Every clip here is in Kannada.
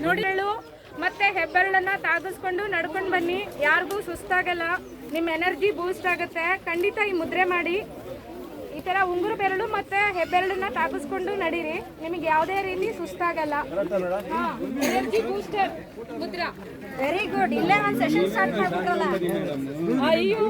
ನೋಡಿಗಳು ಮತ್ತೆ ಹೆಬ್ಬೆರಳನ್ನ ತಾಗಿಸ್ಕೊಂಡು ನಡ್ಕೊಂಡು ಬನ್ನಿ. ಯಾರಿಗೂ ಸುಸ್ತಾಗಲ್ಲ, ನಿಮ್ಮ ಎನರ್ಜಿ ಬೂಸ್ಟ್ ಆಗುತ್ತೆ. ಖಂಡಿತ ಈ ಮುದ್ರೆ ಮಾಡಿ. ಈ ತರ ಉಂಗುರು ಬೆರಳು ಮತ್ತೆ ಹೆಬ್ಬೆರಳನ್ನ ತಾಗಿಸ್ಕೊಂಡು ನಡೀರಿ, ನಿಮಗೆ ಯಾವುದೇ ರೀತಿ ಸುಸ್ತಾಗಲ್ಲ. Energy booster mudra. Very good. ಇಲ್ಲೇ ಒಂದು ಸೆಷನ್ ಸ್ಟಾರ್ಟ್ ಮಾಡ್ಬಿಟ್ರಲ್ಲ. ಅಯ್ಯೋ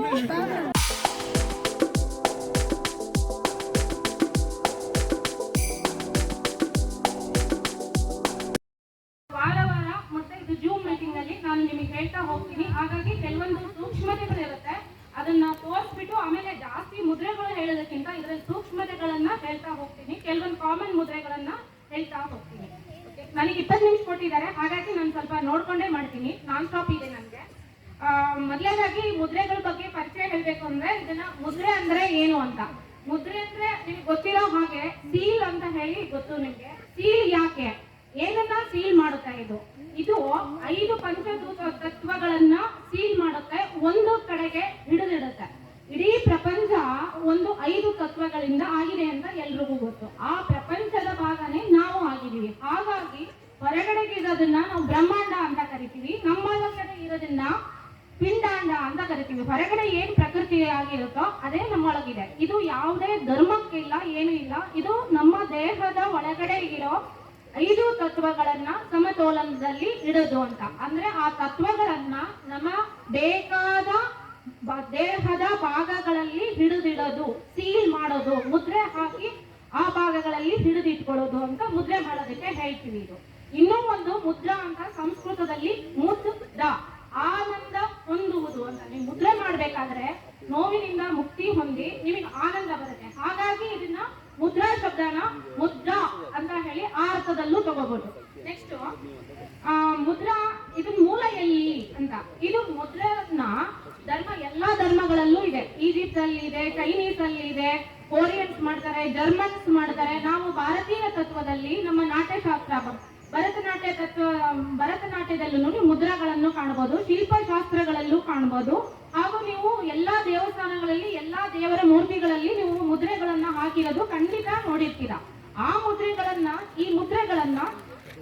ನಾನು ನಿಮಗೆ ಹೇಳ್ತಾ ಹೋಗ್ತೀನಿ. ಹಾಗಾಗಿ ಕೆಲವೊಂದು ಸೂಕ್ಷ್ಮತೆಗಳಿರುತ್ತೆ, ಅದನ್ನ ತೋರಿಸ್ಬಿಟ್ಟು ಆಮೇಲೆ ಜಾಸ್ತಿ ಮುದ್ರೆಗಳು ಹೇಳೋದಕ್ಕಿಂತ ಇದರಲ್ಲಿ ಸೂಕ್ಷ್ಮತೆಗಳನ್ನ ಹೇಳ್ತಾ ಹೋಗ್ತೀನಿ. ಕೆಲವೊಂದು ಕಾಮನ್ ಮುದ್ರೆಗಳನ್ನ ಹೇಳ್ತಾ ಹೋಗ್ತೀನಿ. ನನಗೆ 20 ನಿಮಿಷ ಕೊಟ್ಟಿದ್ದಾರೆ, ಹಾಗಾಗಿ ನಾನು ಸ್ವಲ್ಪ ನೋಡ್ಕೊಂಡೇ ಮಾಡ್ತೀನಿ. ನಾನ್ ಸ್ಟಾಪ್ ಇದೆ ನನಗೆ. ಮೊದಲನೇದಾಗಿ ಮುದ್ರೆಗಳ ಬಗ್ಗೆ ಪರಿಚಯ ಹೇಳಬೇಕು ಅಂದ್ರೆ, ಇದನ್ನ ಮುದ್ರೆ ಅಂದ್ರೆ ಏನು ಅಂತ. ಮುದ್ರೆ ಅಂದ್ರೆ ನಿಮ್ಗೆ ಗೊತ್ತಿರೋ ಹಾಗೆ ಸೀಲ್ ಅಂತ ಹೇಳಿ ಗೊತ್ತು ನಿಮ್ಗೆ. ಸೀಲ್ ಯಾಕೆ, ಏನನ್ನ ಸೀಲ್ ಮಾಡುತ್ತೆ? ಇದು 5 ಪಂಚಭೂತ ತತ್ವಗಳನ್ನ ಸೀಲ್ ಮಾಡುತ್ತೆ, ಒಂದು ಕಡೆಗೆ ಹಿಡಿದಿಡುತ್ತೆ. ಇಡೀ ಪ್ರಪಂಚ ಒಂದು 5 ತತ್ವಗಳಿಂದ ಆಗಿದೆ ಅಂತ ಎಲ್ರಿಗೂ ಗೊತ್ತು. ಆ ಪ್ರಪಂಚದ ಭಾಗನೇ ನಾವು ಆಗಿದೀವಿ. ಹಾಗಾಗಿ ಹೊರಗಡೆಗೆ ಇರೋದನ್ನ ನಾವು ಬ್ರಹ್ಮಾಂಡ ಅಂತ ಕರಿತೀವಿ, ನಮ್ಮೊಳಗಡೆ ಇರೋದನ್ನ ಪಿಂಡಾಂಡ ಅಂತ ಕರಿತೀವಿ. ಹೊರಗಡೆ ಏನ್ ಪ್ರಕೃತಿ ಆಗಿರುತ್ತೋ ಅದೇ ನಮ್ಮೊಳಗಿದೆ. ಇದು ಯಾವುದೇ ಧರ್ಮಕ್ಕಿಲ್ಲ, ಏನೂ ಇಲ್ಲ. ಇದು ನಮ್ಮ ದೇಹದ ಒಳಗಡೆ ಇರೋ 5 ತತ್ವಗಳನ್ನ ಸಮತೋಲನದಲ್ಲಿ ಇಡೋದು ಅಂತ. ಅಂದ್ರೆ ಆ ತತ್ವಗಳನ್ನ ನಮ್ಮ ಬೇಕಾದ ದೇಹದ ಭಾಗಗಳಲ್ಲಿ ಹಿಡಿದಿಡೋದು, ಸೀಲ್ ಮಾಡೋದು, ಮುದ್ರೆ ಹಾಕಿ ಆ ಭಾಗಗಳಲ್ಲಿ ಹಿಡಿದಿಟ್ಕೊಳ್ಳೋದು ಅಂತ ಮುದ್ರೆ ಮಾಡೋದಕ್ಕೆ ಹೇಳ್ತೀವಿ. ಇದು ಇನ್ನೂ ಒಂದು ಮುದ್ರಾ ಅಂತ ಸಂಸ್ಕೃತದಲ್ಲಿ ಮುದ್ರ, ಆನಂದ ಹೊಂದುವುದು ಅಂತ. ನೀವು ಮುದ್ರೆ ಮಾಡ್ಬೇಕಾದ್ರೆ ನೋವಿನಿಂದ ಮುಕ್ತಿ ಹೊಂದಿ ನಿಮಗೆ ಆನಂದ ಬರುತ್ತೆ. ಹಾಗಾಗಿ ಇದನ್ನ ಮುದ್ರಾ ಶಬ್ದನ ಮುದ್ರಾ ಅಂತ ಹೇಳಿ ಆ ಅರ್ಥದಲ್ಲೂ ತಗೋಬಹುದು. ನೆಕ್ಸ್ಟ್ ಮುದ್ರಾ, ಇದು ಮೂಲ ಎಲ್ಲಿ ಅಂತ. ಇದು ಮುದ್ರನ ಎಲ್ಲಾ ಧರ್ಮಗಳಲ್ಲೂ ಇದೆ. ಈಜಿಪ್ಟ್ ಅಲ್ಲಿ ಇದೆ, ಚೈನೀಸ್ ಅಲ್ಲಿ ಇದೆ, ಕೊರಿಯನ್ಸ್ ಮಾಡ್ತಾರೆ, ಜರ್ಮನ್ಸ್ ಮಾಡ್ತಾರೆ. ನಾವು ಭಾರತೀಯ ತತ್ವದಲ್ಲಿ ನಮ್ಮ ನಾಟ್ಯಶಾಸ್ತ್ರ, ಭರತನಾಟ್ಯದಲ್ಲೂ ನೀವು ಮುದ್ರಾಗಳನ್ನು ಕಾಣಬಹುದು, ಶಿಲ್ಪಶಾಸ್ತ್ರಗಳಲ್ಲೂ ಕಾಣಬಹುದು. ಹಾಗೂ ನೀವು ಎಲ್ಲಾ ದೇವಸ್ಥಾನಗಳಲ್ಲಿ, ಎಲ್ಲಾ ದೇವರ ಮೂರ್ತಿಗಳಲ್ಲಿ ನೀವು ಮುದ್ರೆಗಳನ್ನ ಹಾಕಿರೋದು ಖಂಡಿತ ನೋಡಿರ್ತೀರಾ. ಈ ಮುದ್ರೆಗಳನ್ನ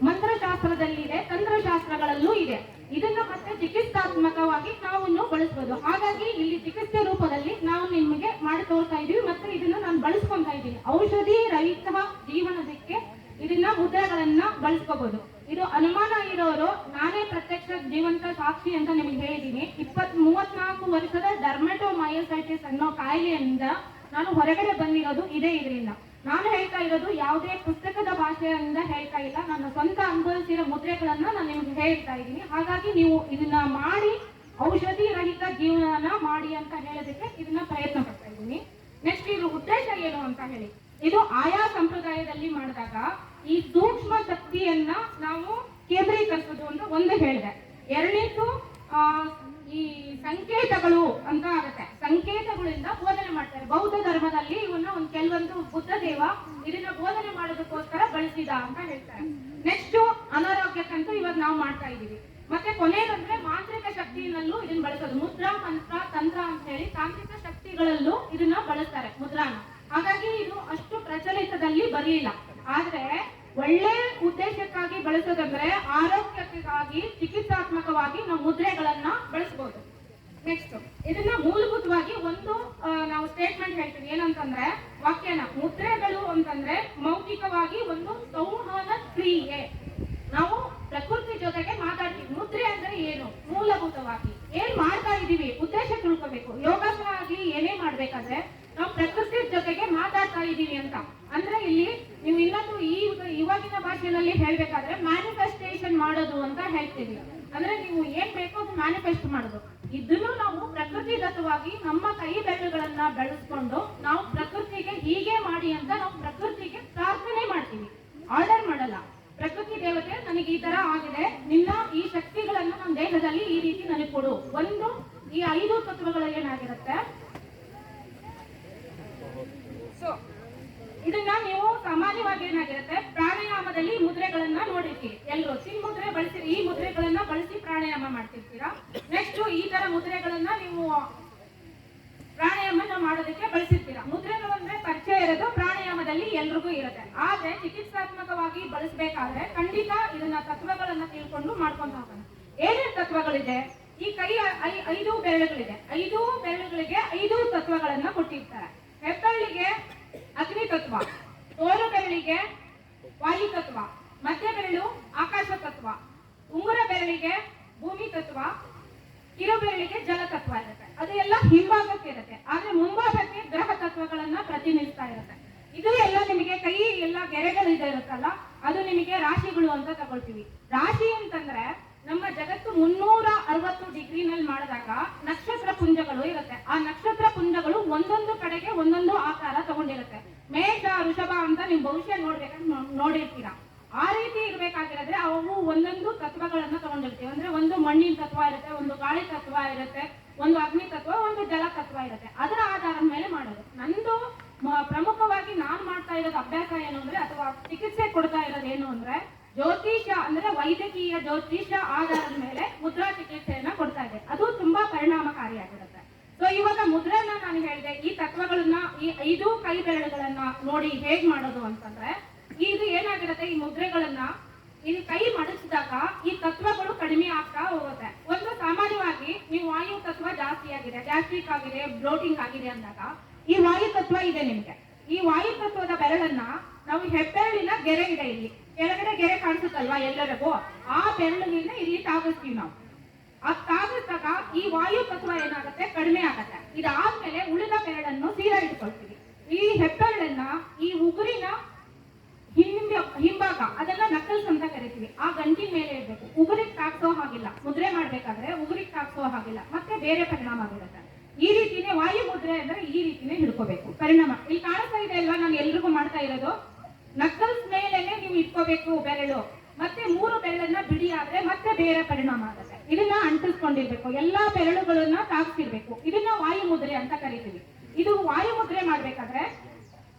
ಮಂತ್ರಶಾಸ್ತ್ರದಲ್ಲಿ ಇದೆ, ತಂತ್ರಶಾಸ್ತ್ರಗಳಲ್ಲೂ ಇದೆ. ಇದನ್ನ ಮತ್ತೆ ಚಿಕಿತ್ಸಾತ್ಮಕವಾಗಿ ನಾವು ಬಳಸಬಹುದು. ಹಾಗಾಗಿ ಇಲ್ಲಿ ಚಿಕಿತ್ಸೆ ರೂಪದಲ್ಲಿ ನಾವು ನಿಮಗೆ ಮಾಡಿ ತೋರ್ತಾ ಇದೀವಿ, ಮತ್ತೆ ಇದನ್ನ ನಾನು ಬಳಸ್ಕೊಂತಾ ಇದ್ದೀನಿ. ಔಷಧಿ ರಹಿತ ಜೀವನದಕ್ಕೆ ಇದನ್ನ ಮುದ್ರೆಗಳನ್ನ ಬಳಸ್ಕೋಬಹುದು. ಇದು ಅನುಮಾನ ಇರೋರು, ನಾನೇ ಪ್ರತ್ಯಕ್ಷ ಜೀವಂತ ಸಾಕ್ಷಿ ಅಂತ ನಿಮಗೆ ಹೇಳಿದ್ದೀನಿ. 34 ವರ್ಷದ ಡರ್ಮೆಟೋಮಯೋಸೈಟಿಸ್ ಅನ್ನೋ ಕಾಯಿಲೆಯಿಂದ ನಾನು ಹೊರಗಡೆ ಬಂದಿರೋದು ಇದೇ ಇದರಿಂದ. ನಾನು ಹೇಳ್ತಾ ಇರೋದು ಯಾವುದೇ ಪುಸ್ತಕದ ಭಾಷೆಯಿಂದ ಹೇಳ್ತಾ ಇಲ್ಲ, ನನ್ನ ಸ್ವಂತ ಅನುಭವಿಸಿರೋ ಮುದ್ರೆಗಳನ್ನ ನಾನು ನಿಮ್ಗೆ ಹೇಳ್ತಾ ಇದ್ದೀನಿ. ಹಾಗಾಗಿ ನೀವು ಇದನ್ನ ಮಾಡಿ ಔಷಧಿ ರಹಿತ ಜೀವನ ಮಾಡಿ ಅಂತ ಹೇಳೋದಕ್ಕೆ ಇದನ್ನ ಪ್ರಯತ್ನ ಪಡ್ತಾ ಇದ್ದೀನಿ. ನೆಕ್ಸ್ಟ್ ಇದು ಉದ್ದೇಶ ಏನು ಅಂತ ಹೇಳಿ, ಇದು ಆಯಾ ಸಂಪ್ರದಾಯದಲ್ಲಿ ಮಾಡಿದಾಗ ಈ ಸೂಕ್ಷ್ಮ ಶಕ್ತಿಯನ್ನ ನಾವು ಕೇಂದ್ರೀಕರಿಸೋದು ಅಂತ ಒಂದು ಹೇಳಿದೆ. ಎರಡನೇದು ಈ ಸಂಕೇತಗಳು ಅಂತ ಆಗುತ್ತೆ. ಸಂಕೇತಗಳಿಂದ ಬೋಧನೆ ಮಾಡ್ತಾರೆ. ಬೌದ್ಧ ಧರ್ಮದಲ್ಲಿ ಇವನ್ನ ಕೆಲವೊಂದು ಬುದ್ಧ ದೇವ ಇದನ್ನ ಬೋಧನೆ ಮಾಡೋದಕ್ಕೋಸ್ಕರ ಬಳಸಿದ ಅಂತ ಹೇಳ್ತಾರೆ. ನೆಕ್ಸ್ಟ್ ಅನಾರೋಗ್ಯಕ್ಕಂತೂ ಇವಾಗ ನಾವು ಮಾಡ್ತಾ ಇದೀವಿ. ಮತ್ತೆ ಕೊನೆಯದಂದ್ರೆ ಮಾಂತ್ರಿಕ ಶಕ್ತಿಯಲ್ಲೂ ಇದನ್ನ ಬಳಸೋದು. ಮುದ್ರಾ, ಮಂತ್ರ, ತಂತ್ರ ಅಂತ ಹೇಳಿ ತಾಂತ್ರಿಕ ಶಕ್ತಿಗಳಲ್ಲೂ ಇದನ್ನ ಬಳಸ್ತಾರೆ ಮುದ್ರಾನ. ಹಾಗಾಗಿ ಇದು ಅಷ್ಟು ಪ್ರಚಲಿತದಲ್ಲಿ ಬರಲಿಲ್ಲ. ಆದ್ರೆ ಒಳ್ಳೆ ಉದ್ದೇಶಕ್ಕಾಗಿ ಬಳಸೋದಂದ್ರೆ ಆರೋಗ್ಯಕ್ಕಾಗಿ, ಚಿಕಿತ್ಸಾತ್ಮಕವಾಗಿ ನಾವು ಮುದ್ರೆಗಳನ್ನ ಬಳಸಬಹುದು. ನೆಕ್ಸ್ಟ್ ಇದನ್ನ ಮೂಲಭೂತವಾಗಿ ಒಂದು ನಾವು ಸ್ಟೇಟ್ಮೆಂಟ್ ಹೇಳ್ತೀವಿ. ಏನಂತಂದ್ರೆ ವಾಕ್ಯನ ಮುದ್ರೆಗಳು ಅಂತಂದ್ರೆ ಮೌಖಿಕವಾಗಿ ಒಂದು ಸಂವಹನ ಕ್ರಿಯೆ. ನಾವು ಪ್ರಕೃತಿ ಜೊತೆಗೆ ಮಾತಾಡ್ತೀವಿ. ಮುದ್ರೆ ಅಂದ್ರೆ ಏನು, ಮೂಲಭೂತವಾಗಿ ಏನ್ ಮಾಡ್ತಾ ಇದೀವಿ ಉದ್ದೇಶ ತಿಳ್ಕೋಬೇಕು. ಯೋಗಾಸನ ಆಗ್ಲಿ ಏನೇ ಮಾಡ್ಬೇಕಾದ್ರೆ ನಾವು ಪ್ರಕೃತಿ ಜೊತೆಗೆ ಮಾತಾಡ್ತಾ ಇದೀವಿ ಅಂತ. ಅಂದ್ರೆ ಇಲ್ಲಿ ನೀವು ಇನ್ನೊಂದು ಇವಾಗಿನ ಭಾಷೆಯಲ್ಲಿ ಹೇಳ್ಬೇಕಾದ್ರೆ ಮ್ಯಾನಿಫೆಸ್ಟೇಷನ್ ಮಾಡೋದು ಅಂತ ಹೇಳ್ತೀವಿ. ಅಂದ್ರೆ ನೀವು ಏನ್ ಬೇಕೋ ಅದು ಮ್ಯಾನಿಫೆಸ್ಟ್ ಮಾಡೋದು. ಇದನ್ನು ನಾವು ಪ್ರಕೃತಿಗತವಾಗಿ ನಮ್ಮ ಕೈ ಬೆರಳುಗಳನ್ನ ಬೆಳೆಸ್ಕೊಂಡು ನಾವು ಪ್ರಕೃತಿಗೆ ಹೀಗೆ ಮಾಡಿ ಅಂತ ನಾವು ಪ್ರಕೃತಿಗೆ ಪ್ರಾರ್ಥನೆ ಮಾಡ್ತೀವಿ, ಆರ್ಡರ್ ಮಾಡಲ್ಲ. ಪ್ರಕೃತಿ ದೇವತೆ ನನಗೆ ಈ ತರ ಆಗಿದೆ, ನಿನ್ನ ಈ ಶಕ್ತಿಗಳನ್ನ ನಮ್ಮ ದೇಹದಲ್ಲಿ ಈ ರೀತಿ ನನಗೆ ಕೊಡು. ಒಂದು ಈ 5 ತತ್ವಗಳಲ್ಲಿ ಏನಾಗಿರುತ್ತೆ, ಸೊ ಇದನ್ನ ನೀವು ಸಾಮಾನ್ಯವಾಗಿ ಏನಾಗಿರುತ್ತೆ ಪ್ರಾಣಾಯಾಮದಲ್ಲಿ ಮುದ್ರೆಗಳನ್ನ ನೋಡಿರ್ತೀರಿ. ಎಲ್ಲರೂ ಚಿನ್ಮುದ್ರೆ ಬಳಸಿರಿ, ಈ ಮುದ್ರೆಗಳನ್ನ ಬಳಸಿ ಪ್ರಾಣಾಯಾಮ ಮಾಡ್ತಿರ್ತೀರಾ. ನೆಕ್ಸ್ಟ್ ಈ ತರ ಮುದ್ರೆಗಳನ್ನ ನೀವು ಪ್ರಾಣಾಯಾಮ ಮಾಡೋದಕ್ಕೆ ಬಳಸಿರ್ತೀರಾ. ಮುದ್ರೆಗಳು ಅಂದ್ರೆ ಪರಿಚಯ ಇರೋದು ಪ್ರಾಣಾಯಾಮದ ಮನೋಭಾವದಲ್ಲಿ ಎಲ್ರಿಗೂ ಇರುತ್ತೆ. ಆದ್ರೆ ಚಿಕಿತ್ಸಾತ್ಮಕವಾಗಿ ಬಳಸಬೇಕಾದ್ರೆ ಖಂಡಿತ ಇದನ್ನ ತತ್ವಗಳನ್ನ ತಿಳ್ಕೊಂಡು ಮಾಡ್ಕೊಂಡು ಹೋಗೋಣ. ಏನೇನು ತತ್ವಗಳಿದೆ? ಈ ಕೈ 5 ಬೆರಳುಗಳಿದೆ. 5 ಬೆರಳುಗಳಿಗೆ 5 ತತ್ವಗಳನ್ನ ಕೊಟ್ಟಿರ್ತಾರೆ. ಹೆಬ್ಬೆರಳಿಗೆ ಅಗ್ನಿ ತತ್ವ, ತೋರು ಬೆರಳಿಗೆ ವಾಯು ತತ್ವ, ಮಧ್ಯ ಬೆರಳು ಆಕಾಶ ತತ್ವ, ಉಂಗುರ ಬೆರಳಿಗೆ ಭೂಮಿ ತತ್ವ, ಕಿರು ಬೆರಳಿಗೆ ಜಲ ತತ್ವ ಇರುತ್ತೆ. ಅದು ಎಲ್ಲ ಹಿಂಭಾಗಕ್ಕೆ ಇರುತ್ತೆ. ಆದ್ರೆ ಮುಂಭಾಗಕ್ಕೆ ಗ್ರಹ ತತ್ವಗಳನ್ನ ಪ್ರತಿನಿಧಿಸ್ತಾ ಇರುತ್ತೆ. ಇದು ಎಲ್ಲ ನಿಮಗೆ ಕೈ ಎಲ್ಲ ಗೆರೆಗಳು ಇರುತ್ತಲ್ಲ, ಅದು ನಿಮಗೆ ರಾಶಿಗಳು ಅಂತ ತಗೊಳ್ತೀವಿ. ರಾಶಿ ಅಂತಂದ್ರೆ ನಮ್ಮ ಜಗತ್ತು 360 ಡಿಗ್ರಿನಲ್ಲಿ ಮಾಡಿದಾಗ ನಕ್ಷತ್ರ ಪುಂಜಗಳು ಇರುತ್ತೆ. ಆ ನಕ್ಷತ್ರ ಪುಂಜಗಳು ಒಂದೊಂದು ಕಡೆಗೆ ಒಂದೊಂದು ಆಕಾರ ತಗೊಂಡಿರುತ್ತೆ. ಮೇಷ, ವೃಷಭ ಅಂತ ನೀವು ಬಹುಶಃ ನೋಡಿರ್ತೀರಾ. ಆ ರೀತಿ ಇರ್ಬೇಕಾಗಿರೋದ್ರೆ ಅವು ಒಂದೊಂದು ತತ್ವಗಳನ್ನ ತಗೊಂಡಿರ್ತೀವಿ. ಅಂದ್ರೆ ಒಂದು ಮಣ್ಣಿನ ತತ್ವ ಇರುತ್ತೆ, ಒಂದು ಗಾಳಿ ತತ್ವ ಇರುತ್ತೆ, ಒಂದು ಅಗ್ನಿ ತತ್ವ, ಒಂದು ಜಲ ತತ್ವ ಇರುತ್ತೆ. ಅದರ ಆಧಾರದ ಮೇಲೆ ಮಾಡೋದು. ನಂದು ಪ್ರಮುಖವಾಗಿ ನಾನು ಮಾಡ್ತಾ ಇರೋದು ಅಭ್ಯಾಸ ಏನು ಅಂದ್ರೆ, ಅಥವಾ ಚಿಕಿತ್ಸೆ ಕೊಡ್ತಾ ಇರೋದು ಏನು ಅಂದ್ರೆ, ಜ್ಯೋತಿಷ್ಯ ಅಂದ್ರೆ ವೈದ್ಯಕೀಯ ಜ್ಯೋತಿಷ್ಯ ಆಧಾರದ ಮೇಲೆ ಮುದ್ರಾ ಚಿಕಿತ್ಸೆಯನ್ನ ಕೊಡ್ತಾ ಇದೆ. ಅದು ತುಂಬಾ ಪರಿಣಾಮಕಾರಿಯಾಗಿರುತ್ತೆ. ಸೊ ಇವಾಗ ಮುದ್ರೆನ ನಾನು ಹೇಳಿದೆ, ಈ ತತ್ವಗಳನ್ನ, ಈ 5 ಕೈ ಬೆರಳುಗಳನ್ನ ನೋಡಿ ಹೇಗ್ ಮಾಡೋದು ಅಂತಂದ್ರೆ, ಇದು ಏನಾಗಿರುತ್ತೆ, ಈ ಮುದ್ರೆಗಳನ್ನ ಇದು ಕೈ ಮಡಿಸಿದಾಗ ಈ ತತ್ವಗಳು ಕಡಿಮೆ ಆಗ್ತಾ ಹೋಗುತ್ತೆ. ಒಂದು ಸಾಮಾನ್ಯವಾಗಿ ನೀವು ವಾಯು ತತ್ವ ಜಾಸ್ತಿ ಆಗಿದೆ, ಗ್ಯಾಸ್ಟ್ರಿಕ್ ಆಗಿದೆ, ಬ್ಲೋಟಿಂಗ್ ಆಗಿದೆ ಅಂದಾಗ ಈ ವಾಯು ತತ್ವ ಇದೆ ನಿಮ್ಗೆ. ಈ ವಾಯು ತತ್ವದ ಬೆರಳನ್ನ ನಾವು ಹೆಬ್ಬೆರಳಿನ ಗೆರೆ ಇದೆ, ಇಲ್ಲಿ ಕೆಳಗಡೆ ಗೆರೆ ಕಾಣಿಸುತ್ತಲ್ವಾ ಎಲ್ಲರಿಗೂ, ಆ ಬೆರಳಿನ ಇಲ್ಲಿ ತಾಗಿಸ್ತೀವಿ ನಾವು. ಆ ತಾಗಿಸಿದಾಗ ಈ ವಾಯು ತತ್ವ ಏನಾಗುತ್ತೆ, ಕಡಿಮೆ ಆಗತ್ತೆ. ಇದಾದ್ಮೇಲೆ ಉಳಿದ ಬೆರಳನ್ನು ಸೀದಾ ಇಟ್ಕೊಳ್ತೀವಿ. ಈ ಹೆಬ್ಬೆರಳನ್ನ ಈ ಉಗುರಿನ ಹಿಂಭಾಗ, ಅದನ್ನ ನಕಲ್ಸ್ ಅಂತ ಕರಿತೀವಿ, ಆ ಗಂಟಿನ ಮೇಲೆ ಇರ್ಬೇಕು. ಉಗುರಿಗೆ ತಾಕ್ಸೋ ಹಾಗಿಲ್ಲ, ಮುದ್ರೆ ಮಾಡ್ಬೇಕಾದ್ರೆ ಉಗುರಿಗೆ ತಾಕ್ಸೋ ಹಾಗಿಲ್ಲ, ಮತ್ತೆ ಬೇರೆ ಪರಿಣಾಮ ಬೀರುತ್ತೆ. ಈ ರೀತಿನೇ ವಾಯು ಮುದ್ರೆ ಅಂದ್ರೆ ಈ ರೀತಿನೇ ಹಿಡ್ಕೋಬೇಕು. ಪರಿಣಾಮ ಇಲ್ಲಿ ಕಾಣಿಸ್ತಾ ಇದೆ ಅಲ್ವಾ, ನಾನು ಎಲ್ರಿಗೂ ಮಾಡ್ತಾ ಇರೋದು. ನಕಲ್ಸ್ ಮೇಲೆನೆ ನೀವು ಇಟ್ಕೋಬೇಕು ಬೆರಳು, ಮತ್ತೆ 3 ಬೆರಳನ್ನ ಬಿಡಿ ಆದ್ರೆ ಮತ್ತೆ ಬೇರೆ ಪರಿಣಾಮ ಆಗುತ್ತೆ. ಇದನ್ನ ಅಂಟಿಸ್ಕೊಂಡಿರ್ಬೇಕು, ಎಲ್ಲಾ ಬೆರಳುಗಳನ್ನ ತಾಕ್ಸಿರ್ಬೇಕು. ಇದನ್ನ ವಾಯು ಮುದ್ರೆ ಅಂತ ಕರಿತೀವಿ. ಇದು ವಾಯು ಮುದ್ರೆ ಮಾಡ್ಬೇಕಾದ್ರೆ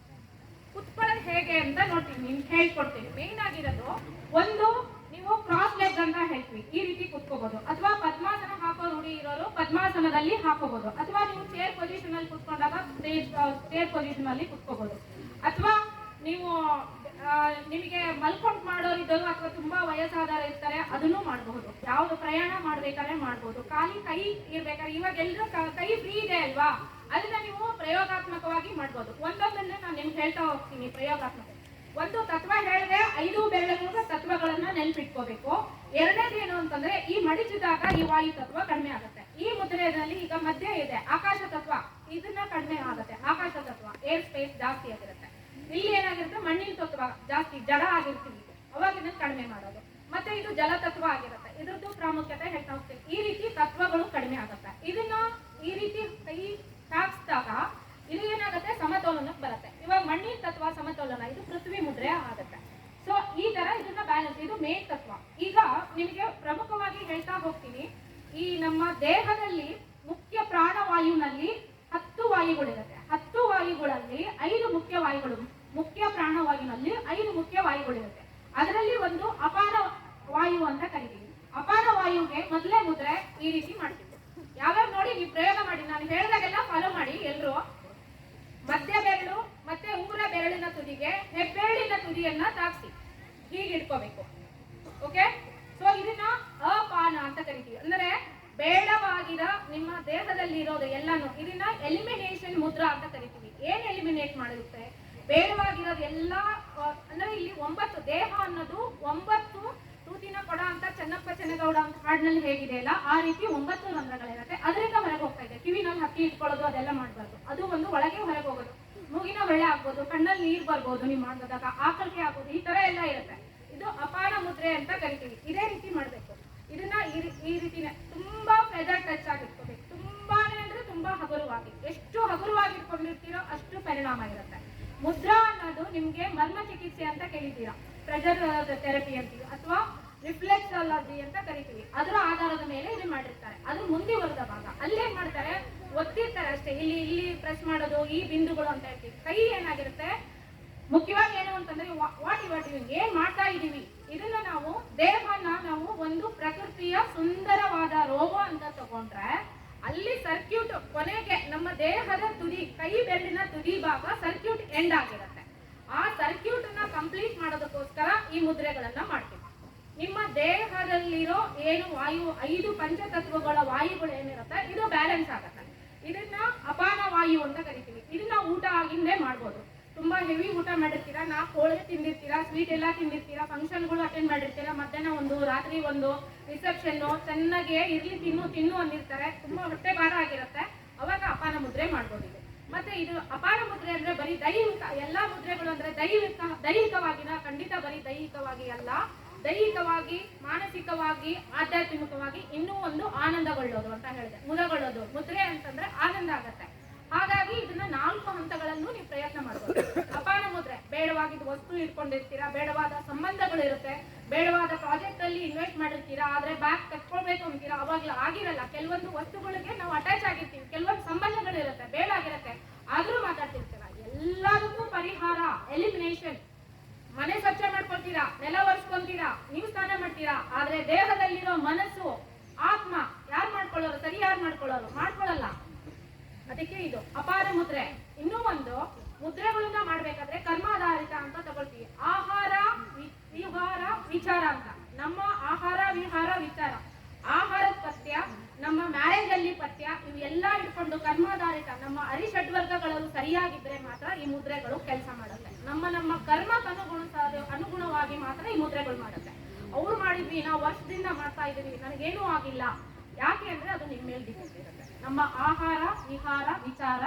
ಕುತ್ಕೊಳ್ಳೋದು ಹೇಗೆ ಅಂತ ನೋಡ್ತೀನಿ, ಹೇಳ್ಕೊಡ್ತೀನಿ. ಮೇನ್ ಆಗಿರೋದು, ಒಂದು ನೀವು ಕ್ರಾಸ್ ಲೆಗ್ ಅಂತ ಹೇಳ್ತೀವಿ, ಈ ರೀತಿ ಕುತ್ಕೋಬಹುದು. ಅಥವಾ ಪದ್ಮಾಸನ ಹಾಕೋ ರೂಢಿ ಇರೋರು ಪದ್ಮಾಸನದಲ್ಲಿ ಹಾಕೋಬಹುದು. ಅಥವಾ ನೀವು ಚೇರ್ ಪೊಸಿಷನ್ ಅಲ್ಲಿ ಕುತ್ಕೊಂಡಾಗ ಚೇರ್ ಪೊಸಿಷನ್ ಅಲ್ಲಿ ಕುತ್ಕೋಬಹುದು. ಅಥವಾ ನೀವು ನಿಮಗೆ ಮಲ್ಕೊಂಡು ಮಾಡೋರಿದ್ದರು, ಅಥವಾ ತುಂಬಾ ವಯಸ್ಸಾದವರು ಇರ್ತಾರೆ, ಅದನ್ನು ಮಾಡಬಹುದು. ಯಾವ್ದು ಪ್ರಯಾಣ ಮಾಡ್ಬೇಕಾದ್ರೆ ಮಾಡ್ಬೋದು. ಖಾಲಿ ಕೈ ಇರ್ಬೇಕಾದ್ರೆ, ಇವಾಗ ಎಲ್ರು ಕೈ ಫ್ರೀ ಇದೆ ಅಲ್ವಾ, ಅದನ್ನ ನೀವು ಪ್ರಯೋಗಾತ್ಮಕವಾಗಿ ಮಾಡ್ಬೋದು. ಒಂದೊಂದನ್ನ ನಾನು ನಿಮ್ಗೆ ಹೇಳ್ತಾ ಹೋಗ್ತೀನಿ. ಪ್ರಯೋಗಾತ್ಮಕ ಒಂದು ತತ್ವ ಹೇಳಿದ್ರೆ 5 ಬೆರಳುಗಳ ತತ್ವಗಳನ್ನ ನೆನ್ಪಿಟ್ಕೋಬೇಕು. ಎರಡನೇದು ಏನು ಅಂತಂದ್ರೆ, ಈ ಮಡಿಚಿದಾಗ ಈ ವಾಯು ತತ್ವ ಕಡಿಮೆ ಆಗುತ್ತೆ. ಈ ಮುದ್ರೆಯಲ್ಲಿ ಈಗ ಮಧ್ಯ ಇದೆ ಆಕಾಶ ತತ್ವ, ಇದನ್ನ ಕಡಿಮೆ ಆಗುತ್ತೆ. ಆಕಾಶ ತತ್ವ ಏರ್ ಸ್ಪೇಸ್ ಜಾಸ್ತಿ ಆಗಿರುತ್ತೆ. ಇಲ್ಲಿ ಏನಾಗಿರುತ್ತೆ, ಮಣ್ಣಿನ ತತ್ವ ಜಾಸ್ತಿ ಜಡ ಆಗಿರ್ತೀವಿ, ಅವಾಗ ಇದನ್ನ ಕಡಿಮೆ ಮಾಡೋದು. ಮತ್ತೆ ಇದು ಜಲ ತತ್ವ ಆಗಿರುತ್ತೆ, ಇದ್ರದ್ದು ಪ್ರಾಮುಖ್ಯತೆ ಹೇಳ್ತಾ ಹೋಗ್ತೀನಿ. ಈ ರೀತಿ ತತ್ವಗಳು ಕಡಿಮೆ ಆಗುತ್ತೆ. ಇದನ್ನ ಈ ರೀತಿ ಕೈ ತಾಗಿಸಿದಾಗ ಇದು ಏನಾಗುತ್ತೆ, ಸಮತೋಲನಕ್ಕೆ ಬರುತ್ತೆ. ಇವಾಗ ಮಣ್ಣಿನ ತತ್ವ ಸಮತೋಲನ, ಇದು ಪೃಥ್ವಿ ಮುದ್ರೆ ಆಗುತ್ತೆ. ಸೊ ಈ ತರ ಇದನ್ನ ಬ್ಯಾಲೆನ್ಸ್, ಇದು ಮೇನ್ ತತ್ವ. ಈಗ ನಿಮಗೆ ಪ್ರಮುಖವಾಗಿ ಹೇಳ್ತಾ ಹೋಗ್ತೀನಿ. ಈ ನಮ್ಮ ದೇಹದಲ್ಲಿ ಮುಖ್ಯ ಪ್ರಾಣವಾಯುವಿನಲ್ಲಿ 10 ವಾಯುಗಳಿರುತ್ತೆ. 10 ವಾಯುಗಳಲ್ಲಿ 5 ಮುಖ್ಯ ವಾಯುಗಳು, ಮುಖ್ಯ ಪ್ರಾಣವಾಯುವಿನಲ್ಲಿ 5 ಮುಖ್ಯ ವಾಯುಗಳಿರುತ್ತೆ. ಅದರಲ್ಲಿ ಒಂದು ಅಪಾನ ವಾಯು ಅಂತ ಕರಿತೀವಿ. ಅಪಾನ ವಾಯುಗೆ ಮೊದಲೇ ಮುದ್ರೆ ಈ ರೀತಿ ಮಾಡ್ತೀವಿ. ಯಾವ್ಯಾವ ನೋಡಿ ನೀವು ಪ್ರಯೋಗ ಮಾಡಿ, ನಾನು ಹೇಳಿದಾಗೆಲ್ಲ ಫಾಲೋ ಮಾಡಿ ಎಲ್ರು. ಮಧ್ಯ ಬೆರಳು ಮತ್ತೆ ಉಂಗುರ ಬೆರಳಿನ ತುದಿಗೆ ಹೆಬ್ಬೆರಳಿನ ತುದಿಯನ್ನ ತಾಗಿಸಿ ಹೀಗೆ ಇಟ್ಕೋಬೇಕು. ಓಕೆ, ಸೊ ಇದನ್ನ ಅಪಾನ ಅಂತ ಕರಿತೀವಿ. ಅಂದ್ರೆ ಬೇಡವಾಗಿರ ನಿಮ್ಮ ದೇಹದಲ್ಲಿ ಇರೋದು ಎಲ್ಲಾನು, ಇದನ್ನ ಎಲಿಮಿನೇಷನ್ ಮುದ್ರಾ ಅಂತ ಕರಿತೀವಿ. ಏನ್ ಎಲಿಮಿನೇಟ್ ಮಾಡುತ್ತೆ, ಬೇಡವಾಗಿರೋದು ಎಲ್ಲ. ಅಂದ್ರೆ ಇಲ್ಲಿ 9 ದೇಹ ಅನ್ನೋದು 9 ತೂತಿನ ಕೊಡ ಅಂತ ಚೆನ್ನಪ್ಪ ಚೆನ್ನಗೌಡ ಅಂತ ಹಾಡಿನಲ್ಲಿ ಹೇಗಿದೆ ಅಲ್ಲ, ಆ ರೀತಿ 9 ರಂಧ್ರಗಳಿರುತ್ತೆ. ಅದರಿಂದ ಹೊರಗೆ ಹೋಗ್ತಾ ಇದೆ. ಕಿವಿನಲ್ಲಿ ಹಕ್ಕಿ ಇಟ್ಕೊಳ್ಳೋದು ಅದೆಲ್ಲ ಮಾಡಬಾರ್ದು. ಅದು ಒಂದು ಒಳಗೆ ಹೊರಗೆ ಹೋಗೋದು. ಮೂಗಿನ ಹೊಳೆ ಆಗ್ಬೋದು, ಕಣ್ಣಲ್ಲಿ ನೀರು ಬರ್ಬೋದು, ನೀವು ಮಾಡಿದಾಗ ಆಕಳಿಕೆ ಆಗ್ಬೋದು, ಈ ತರ ಎಲ್ಲ ಇರುತ್ತೆ. ಇದು ಅಪಾನ ಮುದ್ರೆ ಅಂತ ಕರಿತೀವಿ. ಇದೇ ರೀತಿ ಮಾಡ್ಬೇಕು. ಇದನ್ನ ಈ ರೀತಿನೇ ತುಂಬಾ ಫೆದರ್ ಟಚ್ ಆಗಿಟ್ಕೋಬೇಕು. ತುಂಬಾನೇ ಅಂದ್ರೆ ತುಂಬಾ ಹಗುರವಾಗಿ, ಎಷ್ಟು ಹಗುರವಾಗಿ ಇಟ್ಕೊಂಡಿರ್ತೀರೋ ಅಷ್ಟು ಪರಿಣಾಮ ಇರುತ್ತೆ. ಮುದ್ರಾ ಅನ್ನೋದು ನಿಮ್ಗೆ ಮರ್ಮ ಚಿಕಿತ್ಸೆ ಅಂತ ಕೇಳಿದ್ದೀರಾ, ಪ್ರೆಷರ್ ಥೆರಪಿ ಅಂತೀವಿ, ಅಥವಾ ರಿಫ್ಲೆಕ್ಸಾಲಜಿ ಅಂತ ಕರಿತೀವಿ. ಅದರ ಆಧಾರದ ಮೇಲೆ ಇದು ಮಾಡಿರ್ತಾರೆ. ಅದು ಮುಂದುವರೆದ ಭಾಗ. ಅಲ್ಲೇನ್ ಮಾಡ್ತಾರೆ, ಒತ್ತಿರ್ತಾರೆ ಅಷ್ಟೇ. ಇಲ್ಲಿ ಪ್ರೆಸ್ ಮಾಡೋದು, ಈ ಬಿಂದುಗಳು ಅಂತ ಹೇಳ್ತೀವಿ. ಕೈ ಏನಾಗಿರುತ್ತೆ, ಮುಖ್ಯವಾಗಿ ಏನು ಅಂತಂದ್ರೆ ವಾಟ್ ಯುವರ್ ಡೂಯಿಂಗ್, ಏನ್ ಮಾಡ್ತಾ ಇದೀವಿ. ಇದನ್ನ ನಾವು ದೇಹನ ನಾವು ಒಂದು ಪ್ರಕೃತಿಯ ಸುಂದರವಾದ ರೋಗ ಅಂತ ತಗೊಂಡ್ರೆ, ಅಲ್ಲಿ ಸರ್ಕ್ಯೂಟ್ ಕೊನೆಗೆ ನಮ್ಮ ದೇಹದ ತುದಿ, ಕೈ ಬೆರಳಿನ ತುದಿ ಭಾಗ ಸರ್ಕ್ಯೂಟ್ ಎಂಡ್ ಆಗಿರುತ್ತೆ. ಆ ಸರ್ಕ್ಯೂಟ್ ಅನ್ನ ಕಂಪ್ಲೀಟ್ ಮಾಡೋದಕ್ಕೋಸ್ಕರ ಈ ಮುದ್ರೆಗಳನ್ನ ಮಾಡ್ತೀವಿ. ನಿಮ್ಮ ದೇಹದಲ್ಲಿರೋ ಏನು ವಾಯು 5 ಪಂಚತತ್ವಗಳ ವಾಯುಗಳು ಏನಿರುತ್ತೆ ಇದು ಬ್ಯಾಲೆನ್ಸ್ ಆಗುತ್ತೆ. ಇದನ್ನ ಅಪಾನ ವಾಯು ಅಂತ ಕರಿತೀವಿ. ಇದನ್ನ ಊಟ ಆಗಿಂದೇ ಮಾಡ್ಬೋದು. ತುಂಬಾ ಹೆವಿ ಊಟ ಮಾಡಿರ್ತೀರಾ, 4 ಹೋಳಿಗೆ ತಿಂದಿರ್ತೀರಾ, ಸ್ವೀಟ್ ಎಲ್ಲ ತಿಂದಿರ್ತೀರಾ, ಫಂಕ್ಷನ್ಗಳು ಅಟೆಂಡ್ ಮಾಡಿರ್ತೀರಾ, ಮಧ್ಯಾಹ್ನ ಒಂದು ರಾತ್ರಿ ಒಂದು ರಿಸೆಪ್ಷನ್, ಚೆನ್ನಾಗಿ ಇರ್ಲಿ ತಿನ್ನು ಅಂದಿರ್ತಾರೆ, ತುಂಬಾ ಹೊಟ್ಟೆ ಭಾರ ಆಗಿರುತ್ತೆ, ಅವಾಗ ಅಪಾನ ಮುದ್ರೆ ಮಾಡ್ಬೋದು. ಇದು ಮತ್ತೆ ಇದು ಅಪಾನ ಮುದ್ರೆ ಅಂದ್ರೆ ಬರೀ ದೈಹಿಕ, ಎಲ್ಲಾ ಮುದ್ರೆಗಳು ಅಂದ್ರೆ ದೈಹಿಕವಾಗಿನ ಖಂಡಿತ ಬರೀ ದೈಹಿಕವಾಗಿ ಅಲ್ಲ, ದೈಹಿಕವಾಗಿ, ಮಾನಸಿಕವಾಗಿ, ಆಧ್ಯಾತ್ಮಿಕವಾಗಿ ಇನ್ನೂ ಒಂದು ಆನಂದಗೊಳ್ಳೋದು ಅಂತ ಹೇಳಿದೆ. ಮುದಗೊಳ್ಳೋದು ಮುದ್ರೆ ಅಂತಂದ್ರೆ ಆನಂದ ಆಗತ್ತೆ. ಹಾಗಾಗಿ ಇದನ್ನ 4 ಹಂತಗಳನ್ನು ನೀವು ಪ್ರಯತ್ನ ಮಾಡಬಹುದು. ಅಪಾನ ಮುದ್ರೆ ಬೇಡವಾಗಿದ್ದು ವಸ್ತು ಇಟ್ಕೊಂಡಿರ್ತೀರಾ, ಬೇಡವಾದ ಸಂಬಂಧಗಳು ಇರುತ್ತೆ, ಬೇಡವಾದ ಪ್ರಾಜೆಕ್ಟ್ ಅಲ್ಲಿ ಇನ್ವೆಸ್ಟ್ ಮಾಡಿರ್ತೀರಾ, ಆದ್ರೆ ಬ್ಯಾಕ್ ತಕ್ಕೊಳ್ಬೇಕು ಅಂತೀರಾ, ಅವಾಗ್ಲೂ ಆಗಿರಲ್ಲ. ಕೆಲವೊಂದು ವಸ್ತುಗಳಿಗೆ ನಾವು ಅಟ್ಯಾಚ್ ಆಗಿರ್ತೀವಿ, ಕೆಲವೊಂದು ಸಂಬಂಧಗಳು ಇರುತ್ತೆ, ಬೇಡಾಗಿರುತ್ತೆ, ಆದ್ರೂ ಮಾತಾಡ್ತಿರ್ತೀರಾ. ಎಲ್ಲದಕ್ಕೂ ಪರಿಹಾರ ಎಲಿಮಿನೇಷನ್. ಮನೆ ಸ್ವಚ್ಛ ಮಾಡ್ಕೊಳ್ತೀರಾ, ನೆಲ ಒರೆಸ್ಕೊಂತೀರಾ, ನೀವು ಸ್ನಾನ ಮಾಡ್ತೀರಾ, ಆದ್ರೆ ದೇಹದಲ್ಲಿರೋ ಮನಸ್ಸು, ಆತ್ಮ ಯಾರು ಮಾಡ್ಕೊಳ್ಳೋರು? ಸರಿ ಯಾರು ಮಾಡ್ಕೊಳ್ಳಲ್ಲ. ಅದಕ್ಕೆ ಇದು ಅಪಾರ ಮುದ್ರೆ. ಇನ್ನೂ ಒಂದು ಮುದ್ರೆಗಳನ್ನ ಮಾಡ್ಬೇಕಾದ್ರೆ ಕರ್ಮಾಧಾರಿತ ಅಂತ ತಗೊಳ್ತೀವಿ. ಆಹಾರ ವಿಹಾರ ವಿಚಾರ ಅಂತ. ನಮ್ಮ ಆಹಾರ ವಿಹಾರ ವಿಚಾರ, ಆಹಾರದ ಪಥ್ಯ, ನಮ್ಮ ಮ್ಯಾರೇಜ್ ಅಲ್ಲಿ ಪಥ್ಯ, ಇವೆಲ್ಲ ಇಟ್ಕೊಂಡು ಕರ್ಮಾಧಾರಿತ ನಮ್ಮ ಅರಿಷಡ್ವರ್ಗಗಳು ಸರಿಯಾಗಿದ್ರೆ ಮಾತ್ರ ಈ ಮುದ್ರೆಗಳು ಕೆಲಸ ಮಾಡುತ್ತೆ. ನಮ್ಮ ಅನುಗುಣವಾಗಿ ಮಾತ್ರ ಈ ಮುದ್ರೆಗಳು ಮಾಡುತ್ತೆ. ಅವ್ರು ಮಾಡಿದ್ವಿ, ನಾವು ವರ್ಷದಿಂದ ಮಾಡ್ತಾ ಇದೀವಿ, ನನಗೇನೂ ಆಗಿಲ್ಲ, ಯಾಕೆ ಅಂದ್ರೆ ಅದು ನಿಮ್ಮ ಮೇಲೆ ಡಿಪೆಂಡ್ ಇರುತ್ತೆ. ನಮ್ಮ ಆಹಾರ ವಿಹಾರ ವಿಚಾರ,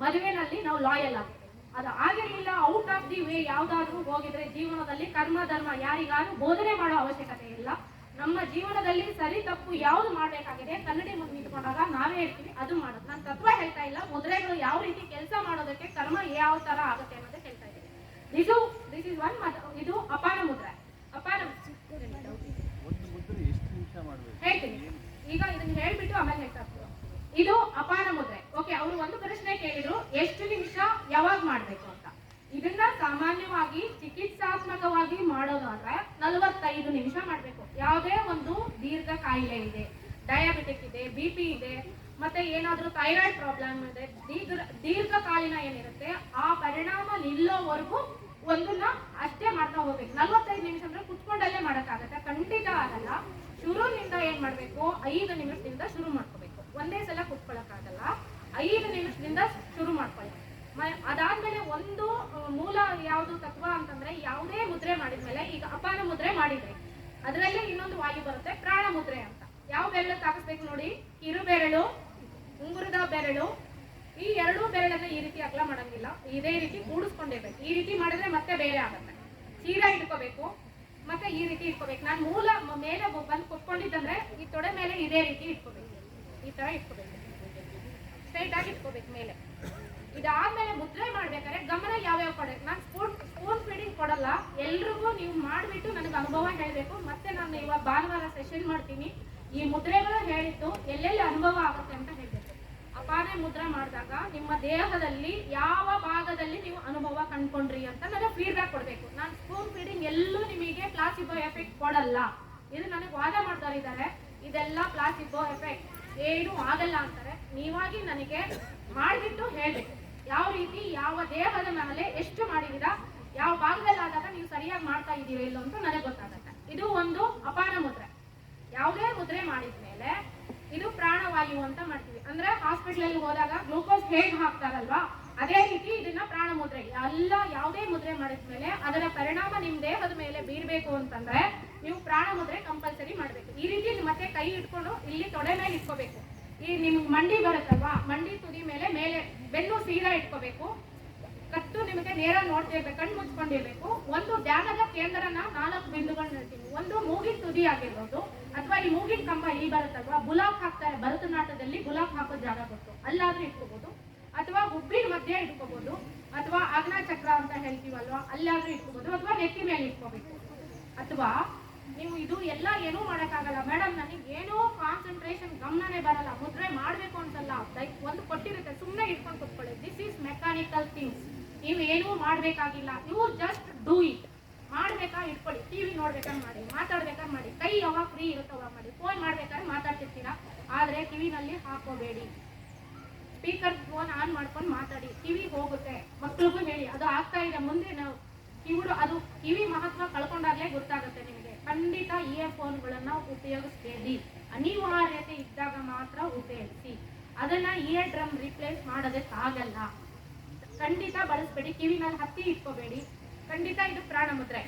ಮದುವೆನಲ್ಲಿ ನಾವು ಲಾಯಲ್ ಆಗ್ತೀವಿ. ಅದು ಆಗಿರ್ಲಿಲ್ಲ, ಔಟ್ ಆಫ್ ದಿ ವೇ ಯಾವ್ದಾದ್ರೂ ಹೋಗಿದ್ರೆ ಜೀವನದಲ್ಲಿ ಕರ್ಮ ಧರ್ಮ ಯಾರಿಗಾದ್ರೂ ಬೋಧನೆ ಮಾಡೋ ಅವಶ್ಯಕತೆ ಇಲ್ಲ. ನಮ್ಮ ಜೀವನದಲ್ಲಿ ಸರಿ ತಪ್ಪು ಯಾವ್ದು ಮಾಡ್ಬೇಕಾಗಿದೆ ಕನ್ನಡಿ ಮುಂದೆ ನಿಂತ್ಕೊಂಡಾಗ ನಾವೇ ಹೇಳ್ತೀವಿ ಅದು ಮಾಡೋದು. ನಾನು ತತ್ವ ಹೇಳ್ತಾ ಇಲ್ಲ, ಮುದ್ರೆಗಳು ಯಾವ ರೀತಿ ಕೆಲಸ ಮಾಡೋದಕ್ಕೆ ಕರ್ಮ ಯಾವ ತರ ಆಗುತ್ತೆ ಅನ್ನೋದೇ ಹೇಳ್ತಾ ಇದ್ದೀನಿ. This is one. ಇದು ಅಪಾನ ಮುದ್ರೆ. ಅಪಾನ ಹೇಳ್ತೀನಿ ಈಗ, ಇದನ್ನ ಹೇಳ್ಬಿಟ್ಟು ಆಮೇಲೆ ಹೇಳ್ತಾ ಇರ್ತೀವಿ. ಇದು ಅಪಾನ ಮುದ್ರೆ. ಓಕೆ, ಅವರು ಒಂದು ಪ್ರಶ್ನೆ ಕೇಳಿದ್ರು, ಎಷ್ಟು ನಿಮಿಷ ಯಾವಾಗ ಮಾಡ್ಬೇಕು ಅಂತ. ಇದನ್ನ ಸಾಮಾನ್ಯವಾಗಿ ಚಿಕಿತ್ಸಾತ್ಮಕವಾಗಿ ಮಾಡೋದಾದ್ರೆ 45 ನಿಮಿಷ ಮಾಡ್ಬೇಕು. ಯಾವುದೇ ಒಂದು ದೀರ್ಘ ಕಾಯಿಲೆ ಇದೆ, ಡಯಾಬಿಟಿಕ್ ಇದೆ, BP ಇದೆ, ಮತ್ತೆ ಏನಾದ್ರೂ ಥೈರಾಯ್ಡ್ ಪ್ರಾಬ್ಲಮ್ ಇದೆ, ದೀರ್ಘಕಾಲೀನ ಏನಿರುತ್ತೆ ಆ ಪರಿಣಾಮ ನಿಲ್ಲೋವರೆಗೂ ಒಂದನ್ನ ಅಷ್ಟೇ ಮಾಡ್ತಾ ಹೋಗ್ಬೇಕು. 45 ನಿಮಿಷ ಅಂದ್ರೆ ಕುತ್ಕೊಂಡಲ್ಲೇ ಮಾಡಕ್ಕಾಗತ್ತೆ? ಖಂಡಿತ ಆಗಲ್ಲ. ಶುರುವಿನಿಂದ ಏನ್ ಮಾಡ್ಬೇಕು, 5 ನಿಮಿಷದಿಂದ ಶುರು ಮಾಡ್ಕೋಬೇಕು. ಒಂದೇ ಸಲ ಕುತ್ಕೊಳಕ್ಕಾಗಲ್ಲ, 5 ನಿಮಿಷದಿಂದ ಶುರು ಮಾಡ್ಕೊಳ್ಳಿ. ಅದಾದ್ಮೇಲೆ ಒಂದು ಮೂಲ ಯಾವುದು ತತ್ವ ಅಂತಂದ್ರೆ, ಯಾವುದೇ ಮುದ್ರೆ ಮಾಡಿದ್ಮೇಲೆ, ಈಗ ಅಪಾನ ಮುದ್ರೆ ಮಾಡಿದ್ರಿ, ಅದರಲ್ಲೇ ಇನ್ನೊಂದು ವಾಯು ಬರುತ್ತೆ ಪ್ರಾಣ ಮುದ್ರೆ ಅಂತ. ಯಾವ ಬೆರಳು ತಾಕಿಸ್ಬೇಕು ನೋಡಿ, ಕಿರು ಬೆರಳು, ಉಂಗುರದ ಬೆರಳು, ಈ 2 ಬೆರಳನ್ನ ಈ ರೀತಿ ಅಗಲ ಮಾಡಂಗಿಲ್ಲ, ಇದೇ ರೀತಿ ಕೂಡಿಸ್ಕೊಂಡಿರ್ಬೇಕು. ಈ ರೀತಿ ಮಾಡಿದ್ರೆ ಮತ್ತೆ ಬೇರೆ ಆಗುತ್ತೆ. ಸೀದಾ ಇಟ್ಕೋಬೇಕು, ಮತ್ತೆ ಈ ರೀತಿ ಇಟ್ಕೋಬೇಕು. ನಾನು ಮೂಲ ಮೇಲೆ ಬಂದು ಕುತ್ಕೊಂಡಿದ್ದಂದ್ರೆ ಈ ತೊಡೆ ಮೇಲೆ ಇದೇ ರೀತಿ ಇಟ್ಕೋಬೇಕು, ಈ ತರ ಇಟ್ಕೋಬೇಕು, ಸ್ಟ್ರೈಟ್ ಆಗಿ ಇಟ್ಕೋಬೇಕು ಮೇಲೆ. ಇದಾದ್ಮೇಲೆ ಮುದ್ರೆ ಮಾಡ್ಬೇಕಾದ್ರೆ ಗಮನ ಯಾವ್ಯಾವ ಕೊಡಬೇಕು. ನಾನು ಸ್ಪೂನ್ ಫೀಡಿಂಗ್ ಕೊಡಲ್ಲ, ಎಲ್ರಿಗೂ ನೀವು ಮಾಡ್ಬಿಟ್ಟು ನನಗೆ ಅನುಭವ ಹೇಳ್ಬೇಕು. ಮತ್ತೆ ನಾನು ಇವಾಗ ಭಾನುವಾರ ಸೆಷನ್ ಮಾಡ್ತೀನಿ, ಈ ಮುದ್ರೆಗಳು ಹೇಳಿದ್ದು ಎಲ್ಲೆಲ್ಲಿ ಅನುಭವ ಆಗುತ್ತೆ ಅಂತ ಹೇಳ್ಬೇಕು. ಅಪಾನ ಮುದ್ರೆ ಮಾಡಿದಾಗ ನಿಮ್ಮ ದೇಹದಲ್ಲಿ ಯಾವ ಭಾಗದಲ್ಲಿ ನೀವು ಅನುಭವ ಕಂಡ್ಕೊಂಡ್ರಿ ಅಂತ ನನಗೆ ಫೀಡ್ಬ್ಯಾಕ್ ಕೊಡ್ಬೇಕು. ನಾನು ಸ್ಪೂನ್ ಫೀಡಿಂಗ್ ಎಲ್ಲೂ ನಿಮಗೆ ಪ್ಲಾಸಿಬೋ ಎಫೆಕ್ಟ್ ಕೊಡಲ್ಲ. ಇದು ನನಗೆ ವಾದ ಮಾಡ್ತಾರಿದ್ದಾರೆ, ಇದೆಲ್ಲ ಪ್ಲಾಸಿಬೋ ಎಫೆಕ್ಟ್ ಏನು ಆಗಲ್ಲ ಅಂತಾರೆ. ನೀವಾಗಿ ನನಗೆ ಮಾಡಿಬಿಟ್ಟು ಹೇಳ್ಬೇಕು, ಯಾವ ರೀತಿ ಯಾವ ದೇಹದ ಮೇಲೆ ಎಷ್ಟು ಮಾಡಿದೀರಾ, ಯಾವ ಭಾಗದಲ್ಲಿ ಆದಾಗ ನೀವು ಸರಿಯಾಗಿ ಮಾಡ್ತಾ ಇದ್ದೀವಿ ಇಲ್ಲ ಅಂತ ನನಗೆ ಗೊತ್ತಾಗುತ್ತೆ. ಇದು ಒಂದು ಅಪಾನ ಮುದ್ರೆ. ಯಾವುದೇ ಮುದ್ರೆ ಮಾಡಿದ್ಮೇಲೆ ಇದು ಪ್ರಾಣವಾಯು ಅಂತ ಮಾಡ್ತೀವಿ. ಅಂದ್ರೆ ಹಾಸ್ಪಿಟಲ್ ಹೋದಾಗ ಗ್ಲೂಕೋಸ್ ಹೇಗೆ ಹಾಕ್ತಾರಲ್ವಾ, ಅದೇ ರೀತಿ ಇದನ್ನ ಪ್ರಾಣ ಮುದ್ರೆ. ಎಲ್ಲ ಯಾವುದೇ ಮುದ್ರೆ ಮಾಡಿದ್ಮೇಲೆ ಅದರ ಪರಿಣಾಮ ನಿಮ್ ದೇಹದ ಮೇಲೆ ಬೀರ್ಬೇಕು ಅಂತಂದ್ರೆ ನೀವು ಪ್ರಾಣ ಮುದ್ರೆ ಕಂಪಲ್ಸರಿ ಮಾಡ್ಬೇಕು. ಈ ರೀತಿ ಮತ್ತೆ ಕೈ ಇಟ್ಕೊಂಡು ಇಲ್ಲಿ ತೊಡೆ ಮೇಲೆ ಇಟ್ಕೋಬೇಕು. ಈ ನಿಮ್ಗೆ ಮಂಡಿ ಬರುತ್ತಲ್ವಾ, ಮಂಡಿ ತುದಿ ಮೇಲೆ ಬೆನ್ನು ಸೀದಾ ಇಟ್ಕೋಬೇಕು. ಕತ್ತು ನಿಮಗೆ ನೇರ ನೋಡ್ತಿರ್ಬೇಕು, ಕಣ್ಣು ಮುಚ್ಕೊಂಡಿರ್ಬೇಕು. ಒಂದು ಧ್ಯಾನದ ಕೇಂದ್ರನ 4 ಬಿಂದುಗಳನ್ನ ಹೇಳ್ತೀನಿ. ಒಂದು ಮೂಗಿನ ತುದಿ ಆಗಿರ್ಬೋದು, ಅಥವಾ ಈ ಮೂಗಿನ ಕಂಬ ಇಲ್ಲಿ ಬರುತ್ತಲ್ವಾ, ಬುಲಾಕ್ ಹಾಕ್ತಾರೆ ಭರತನಾಟ್ಯದಲ್ಲಿ, ಬುಲಾಕ್ ಹಾಕೋ ಜಾಗ ಗೊತ್ತು, ಅಲ್ಲಾದ್ರೂ ಇಟ್ಕೋಬಹುದು. ಅಥವಾ ಹುಬ್ಬಿನ ಮಧ್ಯೆ ಇಟ್ಕೋಬಹುದು, ಅಥವಾ ಆಗ್ನಾ ಚಕ್ರ ಅಂತ ಹೇಳ್ತೀವಲ್ವಾ, ಅಲ್ಲಾದ್ರೂ ಇಟ್ಕೋಬಹುದು, ಅಥವಾ ನೆತ್ತಿ ಮೇಲೆ ಇಟ್ಕೋಬೇಕು. ಅಥವಾ ನೀವು ಇದು ಎಲ್ಲ ಏನೂ ಮಾಡೋಕ್ಕಾಗಲ್ಲ ಮೇಡಮ್, ನನಗೆ ಏನೋ ಕಾನ್ಸಂಟ್ರೇಷನ್ ಗಮನನೇ ಬರಲ್ಲ, ಮುದ್ರೆ ಮಾಡಬೇಕು ಅಂತಲ್ಲ, ಒಂದು ಕೊಟ್ಟಿರುತ್ತೆ ಸುಮ್ಮನೆ ಇಟ್ಕೊಂಡು ಕೂತ್ಕೊಳ್ಳಿ. This is mechanical things. ನೀವು ಏನೂ ಮಾಡಬೇಕಾಗಿಲ್ಲ, ಯು ಜಸ್ಟ್ ಡೂ ಇಟ್. ಮಾಡ್ಬೇಕಾ ಇಟ್ಕೊಳ್ಳಿ, ಟಿವಿ ನೋಡ್ಬೇಕಾದ್ರೆ ಮಾಡಿ, ಮಾತಾಡ್ಬೇಕಾದ್ರೆ ಮಾಡಿ, ಕೈ ಯಾವಾಗ ಫ್ರೀ ಇರುತ್ತೋ ಅವಾಗ ಮಾಡಿ. ಫೋನ್ ಮಾಡ್ಬೇಕಾದ್ರೆ ಮಾತಾಡ್ತಿರ್ತೀರಾ, ಆದ್ರೆ ಟಿವಿನಲ್ಲಿ ಹಾಕೋಬೇಡಿ. ಸ್ಪೀಕರ್ ಫೋನ್ ಆನ್ ಮಾಡ್ಕೊಂಡು ಮಾತಾಡಿ, ಟಿವಿ ಹೋಗುತ್ತೆ. ಮಕ್ಳಿಗೂ ಹೇಳಿ, ಅದು ಆಗ್ತಾ ಇದೆ ಮುಂದೆ ನಾವು ಅದು ಕಿವಿ ಮಹತ್ವ ಕಳ್ಕೊಂಡಾಗ್ಲೇ ಗೊತ್ತಾಗುತ್ತೆ ನಿಮಗೆ. ಖಂಡಿತ ಇಯರ್ಫೋನ್ಗಳನ್ನ ಉಪಯೋಗಿಸಬೇಡಿ, ಅನಿವಾರ್ಯತೆ ಇದ್ದಾಗ ಮಾತ್ರ ಉಪಯೋಗಿಸಿ. ಅದನ್ನ ಇಯರ್ ಡ್ರಮ್ ರಿಪ್ಲೇಸ್ ಮಾಡೋದಕ್ಕಾಗಲ್ಲ. ಖಂಡಿತ ಬಳಸಬೇಡಿ, ಕಿವಿನಲ್ಲಿ ಹತ್ತಿ ಇಟ್ಕೋಬೇಡಿ. ಖಂಡಿತ ಇದು ಪ್ರಾಣ ಮುದ್ರೆ.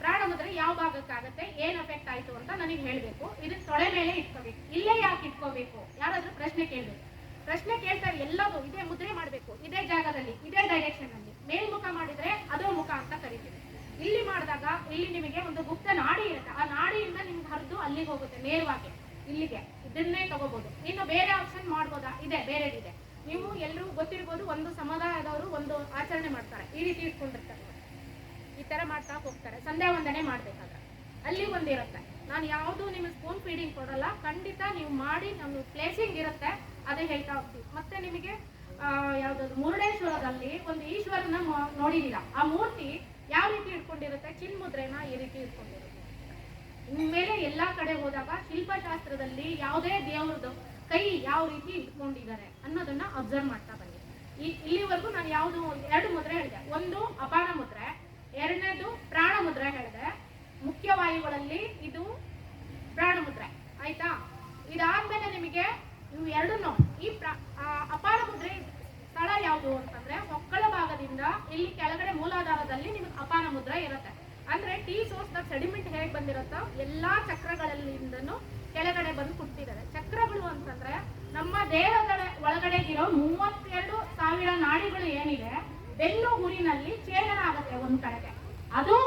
ಪ್ರಾಣ ಮುದ್ರೆ ಯಾವ ಭಾಗಕ್ಕಾಗತ್ತೆ, ಏನ್ ಎಫೆಕ್ಟ್ ಆಯ್ತು ಅಂತ ನನಗೆ ಹೇಳ್ಬೇಕು. ಇದನ್ನ ತೊಳೆ ಮೇಲೆ ಇಟ್ಕೋಬೇಕು. ಇಲ್ಲೇ ಯಾಕೆ ಇಟ್ಕೋಬೇಕು, ಯಾರಾದ್ರೂ ಪ್ರಶ್ನೆ ಕೇಳ್ಬೇಕು. ಪ್ರಶ್ನೆ ಕೇಳ್ತಾರೆ, ಎಲ್ಲದೂ ಇದೇ ಮುದ್ರೆ ಮಾಡಬೇಕು, ಇದೇ ಜಾಗದಲ್ಲಿ, ಇದೇ ಡೈರೆಕ್ಷನ್ ಅಲ್ಲಿ. ಮೇಲ್ಮುಖ ಮಾಡಿದ್ರೆ ಅದೋ ಮುಖ ಅಂತ ಕರಿತೀವಿ. ಇಲ್ಲಿ ಮಾಡಿದಾಗ ಇಲ್ಲಿ ನಿಮಗೆ ಒಂದು ಗುಪ್ತ ನಾಡಿ ಇರುತ್ತೆ, ಆ ನಾಡಿಯಿಂದ ನಿಮ್ಗೆ ಹರಿದು ಅಲ್ಲಿಗೆ ಹೋಗುತ್ತೆ ನೇರವಾಗಿ ಇಲ್ಲಿಗೆ. ಇದನ್ನೇ ತಗೋಬಹುದು. ಇನ್ನು ಬೇರೆ ಆಪ್ಷನ್ ಮಾಡ್ಬೋದಾ, ಇದೆ, ಬೇರೆದಿದೆ. ನೀವು ಎಲ್ಲರೂ ಗೊತ್ತಿರ್ಬೋದು, ಒಂದು ಸಮುದಾಯದವರು ಒಂದು ಆಚರಣೆ ಮಾಡ್ತಾರೆ, ಈ ರೀತಿ ಇಟ್ಕೊಂಡಿರ್ತಾರೆ, ಈ ತರ ಮಾಡ್ತಾ ಹೋಗ್ತಾರೆ. ಸಂಧ್ಯಾ ವಂದನೆ ಮಾಡ್ಬೇಕಾದ್ರೆ ಅಲ್ಲಿ ಒಂದಿರುತ್ತೆ. ನಾನು ಯಾವುದು ನಿಮಗೆ ಸ್ಪೂನ್ ಫೀಡಿಂಗ್ ಕೊಡಲ್ಲ, ಖಂಡಿತ ನೀವು ಮಾಡಿ ನಮ್ಮ ಪ್ಲೇಸಿಂಗ್ ಇರುತ್ತೆ, ಅದೇ ಹೇಳ್ತಾ ಹೋಗ್ತೀವಿ. ಮತ್ತೆ ನಿಮಗೆ ಯಾವ್ದಾದ್ರು ಮುರುಡೇಶ್ವರದಲ್ಲಿ ಒಂದು ಈಶ್ವರನ ನೋಡಿದೀರ, ಆ ಮೂರ್ತಿ ಯಾವ ರೀತಿ ಇಟ್ಕೊಂಡಿರುತ್ತೆ, ಚಿನ್ಮುದ್ರೆನ ಈ ರೀತಿ ಇಟ್ಕೊಂಡಿರುತ್ತೆ. ಇನ್ಮೇಲೆ ಎಲ್ಲಾ ಕಡೆ ಹೋದಾಗ ಶಿಲ್ಪಶಾಸ್ತ್ರದಲ್ಲಿ ಯಾವುದೇ ದೇವ್ರದ್ದು ಕೈ ಯಾವ ರೀತಿ ಇಟ್ಕೊಂಡಿದ್ದಾರೆ ಅನ್ನೋದನ್ನ ಅಬ್ಸರ್ವ್ ಮಾಡ್ತಾ ಬನ್ನಿ. ಇಲ್ಲಿವರೆಗೂ ನಾನು ಯಾವುದು 2 ಮುದ್ರೆ ಹೇಳಿದೆ. ಒಂದು ಅಪಾನ ಮುದ್ರೆ, ಎರಡನೇದು ಪ್ರಾಣ ಮುದ್ರೆ ಹೇಳಿದೆ. ಮುಖ್ಯವಾಯುಗಳಲ್ಲಿ ಇದು ಪ್ರಾಣ ಮುದ್ರೆ ಆಯ್ತಾ. ಇದಾದ್ಮೇಲೆ ನಿಮಗೆ ಇವು ಎರಡನ್ನು ಈ ಅಪಾನ ಮುದ್ರೆ ಸ್ಥಳ ಯಾವುದು ಅಂತಂದ್ರೆ ಹೊಕ್ಕಳ ಭಾಗದಿಂದ ಇಲ್ಲಿ ಕೆಳಗಡೆ ಮೂಲಾಧಾರದಲ್ಲಿ ನಿಮಗೆ ಅಪಾನ ಮುದ್ರೆ ಇರುತ್ತೆ. ಅಂದ್ರೆ ಟೀ ಸೋರ್ಸ್ ದ ಸೆಡಿಮೆಂಟ್ ಹೇಗೆ ಬಂದಿರುತ್ತೋ ಎಲ್ಲಾ ಚಕ್ರಗಳಿಂದನೂ ಕೆಳಗಡೆ ಬಂದು ಕುಟ್ಟಿದ್ದಾರೆ. ಚಕ್ರಗಳು ಅಂತಂದ್ರೆ ನಮ್ಮ ದೇಹದ ಒಳಗಡೆ ಇರೋ 32,000 ನಾಡಿಗಳು ಏನಿದೆ, ಬೆನ್ನು ಹುರಿನಲ್ಲಿ ಛೇದನ ಆಗುತ್ತೆ ಒಂದ್ ಕಡೆಗೆ. ಅದು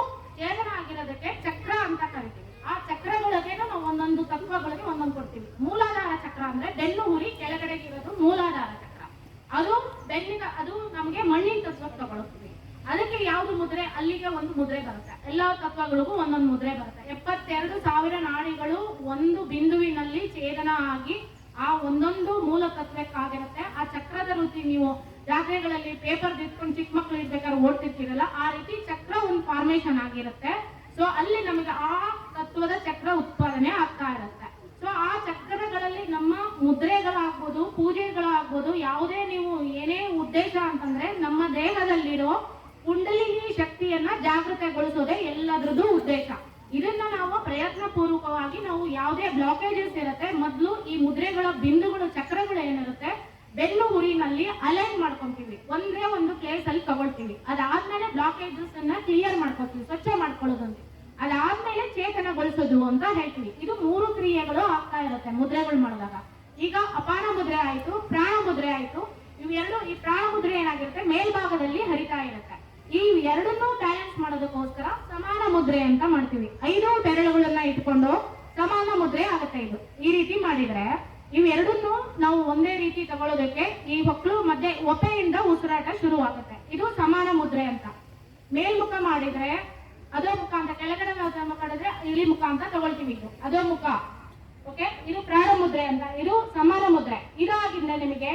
ಛೇದನ ಆಗಿರೋದಕ್ಕೆ ಚಕ್ರ ಅಂತ ಕರಿತೀವಿ. ಆ ಚಕ್ರಗಳಿಗೆ ನಾವು ಒಂದೊಂದು ತತ್ವಗಳಿಗೆ ಒಂದೊಂದು ಕೊಡ್ತೀವಿ. ಮೂಲಾಧಾರ ಚಕ್ರ ಅಂದ್ರೆ ಬೆನ್ನು ಹುರಿ ಕೆಳಗಡೆ ಇರೋದು ಮೂಲಾಧಾರ ಚಕ್ರ. ಅದು ಬೆನ್ನಿನ, ಅದು ನಮಗೆ ಮಣ್ಣಿನ ತತ್ವ ತಗೊಳ್ತೀವಿ. ಅದಕ್ಕೆ ಯಾವ್ದು ಮುದ್ರೆ, ಅಲ್ಲಿಗೆ ಒಂದು ಮುದ್ರೆ ಬರುತ್ತೆ. ಎಲ್ಲಾ ತತ್ವಗಳಿಗೂ ಒಂದೊಂದು ಮುದ್ರೆ ಬರುತ್ತೆ. 72,000 ನಾಡಿಗಳು ಒಂದು ಬಿಂದುವಿನಲ್ಲಿ ಛೇದನ ಆಗಿ ಆ ಒಂದೊಂದು ಮೂಲ ತತ್ವಕ್ಕಾಗಿರುತ್ತೆ. ಆ ಚಕ್ರದ ರೀತಿ ನೀವು ಜಾತ್ರೆಗಳಲ್ಲಿ ಪೇಪರ್ ಇಟ್ಕೊಂಡು ಚಿಕ್ಕ ಮಕ್ಳು ಇರ್ಬೇಕಾದ್ರೆ ಓಡ್ತಿರ್ತೀರಲ್ಲ, ಆ ರೀತಿ ಚಕ್ರ ಒಂದು ಫಾರ್ಮೇಶನ್ ಆಗಿರುತ್ತೆ. ಸೊ ಅಲ್ಲಿ ನಮಗೆ ಆ ತತ್ವದ ಚಕ್ರ ಉತ್ಪಾದನೆ ಆಗ್ತಾ ಇರುತ್ತೆ. ಸೊ ಆ ಚಕ್ರಗಳಲ್ಲಿ ನಮ್ಮ ಮುದ್ರೆಗಳಾಗ್ಬೋದು, ಪೂಜೆಗಳಾಗ್ಬೋದು, ಯಾವುದೇ ನೀವು ಏನೇ ಉದ್ದೇಶ ಅಂತಂದ್ರೆ ನಮ್ಮ ದೇಹದಲ್ಲಿರೋ ಕುಂಡಲಿನಿ ಶಕ್ತಿಯನ್ನ ಜಾಗೃತಗೊಳಿಸೋದೇ ಎಲ್ಲದ್ರದ್ದು ಉದ್ದೇಶ. ಇದನ್ನ ನಾವು ಪ್ರಯತ್ನ ಪೂರ್ವಕವಾಗಿ ನಾವು ಯಾವುದೇ ಬ್ಲಾಕೇಜಸ್ ಇರುತ್ತೆ, ಮೊದಲು ಈ ಮುದ್ರೆಗಳ ಬಿಂದುಗಳು ಚಕ್ರಗಳು ಏನಿರುತ್ತೆ ಬೆನ್ನು ಹುರಿನಲ್ಲಿ ಅಲೈನ್ ಮಾಡ್ಕೊಂತೀವಿ. ಒಂದೇ ಒಂದು ಪ್ಲೇಸ್ ಅಲ್ಲಿ ತಗೊಳ್ತೀವಿ. ಅದಾದ್ಮೇಲೆ ಬ್ಲಾಕೇಜಸ್ ಅನ್ನ ಕ್ಲಿಯರ್ ಮಾಡ್ಕೊತೀವಿ, ಸ್ವಚ್ಛ ಮಾಡ್ಕೊಳ್ಳೋದಂತೆ. ಅದಾದ್ಮೇಲೆ ಚೇತನಗೊಳಿಸೋದು ಅಂತ ಹೇಳ್ತೀವಿ. ಇದು 3 ಕ್ರಿಯೆಗಳು ಆಗ್ತಾ ಇರುತ್ತೆ ಮುದ್ರೆಗಳು ಮಾಡಿದಾಗ. ಈಗ ಅಪಾನ ಮುದ್ರೆ ಆಯ್ತು, ಪ್ರಾಣ ಮುದ್ರೆ ಆಯ್ತು. ಇವೆರಡು, ಈ ಪ್ರಾಣ ಮುದ್ರೆ ಏನಾಗಿರುತ್ತೆ ಮೇಲ್ಭಾಗದಲ್ಲಿ ಹರಿತಾ ಇರುತ್ತೆ. ಈ ಎರಡನ್ನೂ ಬ್ಯಾಲೆನ್ಸ್ ಮಾಡೋದಕ್ಕೋಸ್ಕರ ಸಮಾನ ಮುದ್ರೆ ಅಂತ ಮಾಡ್ತೀವಿ. 5 ಬೆರಳುಗಳನ್ನ ಇಟ್ಕೊಂಡು ಸಮಾನ ಮುದ್ರೆ ಆಗುತ್ತೆ. ಇದು ಈ ರೀತಿ ಮಾಡಿದ್ರೆ ಇವೆರಡನ್ನೂ ನಾವು ಒಂದೇ ರೀತಿ ತಗೊಳ್ಳೋದಕ್ಕೆ ಈ ಹೊಕ್ಕಳು ಮಧ್ಯೆ ಒಪೆಯಿಂದ ಉಸಿರಾಟ ಶುರು ಆಗುತ್ತೆ. ಇದು ಸಮಾನ ಮುದ್ರೆ ಅಂತ. ಮೇಲ್ಮುಖ ಮಾಡಿದ್ರೆ ಅದೋ ಮುಖ ಅಂತ, ಕೆಳಗಡೆ ಮಾಡಿದ್ರೆ ಇಳಿ ಮುಖ ಅಂತ ತಗೊಳ್ತೀವಿ. ಇದು ಅದೋ ಮುಖ. ಓಕೆ, ಇದು ಪ್ರಾಣ ಮುದ್ರೆ ಅಂತ. ಇದು ಸಮಾನ ಮುದ್ರೆ. ಇದಾಗಿಂದ ನಿಮಗೆ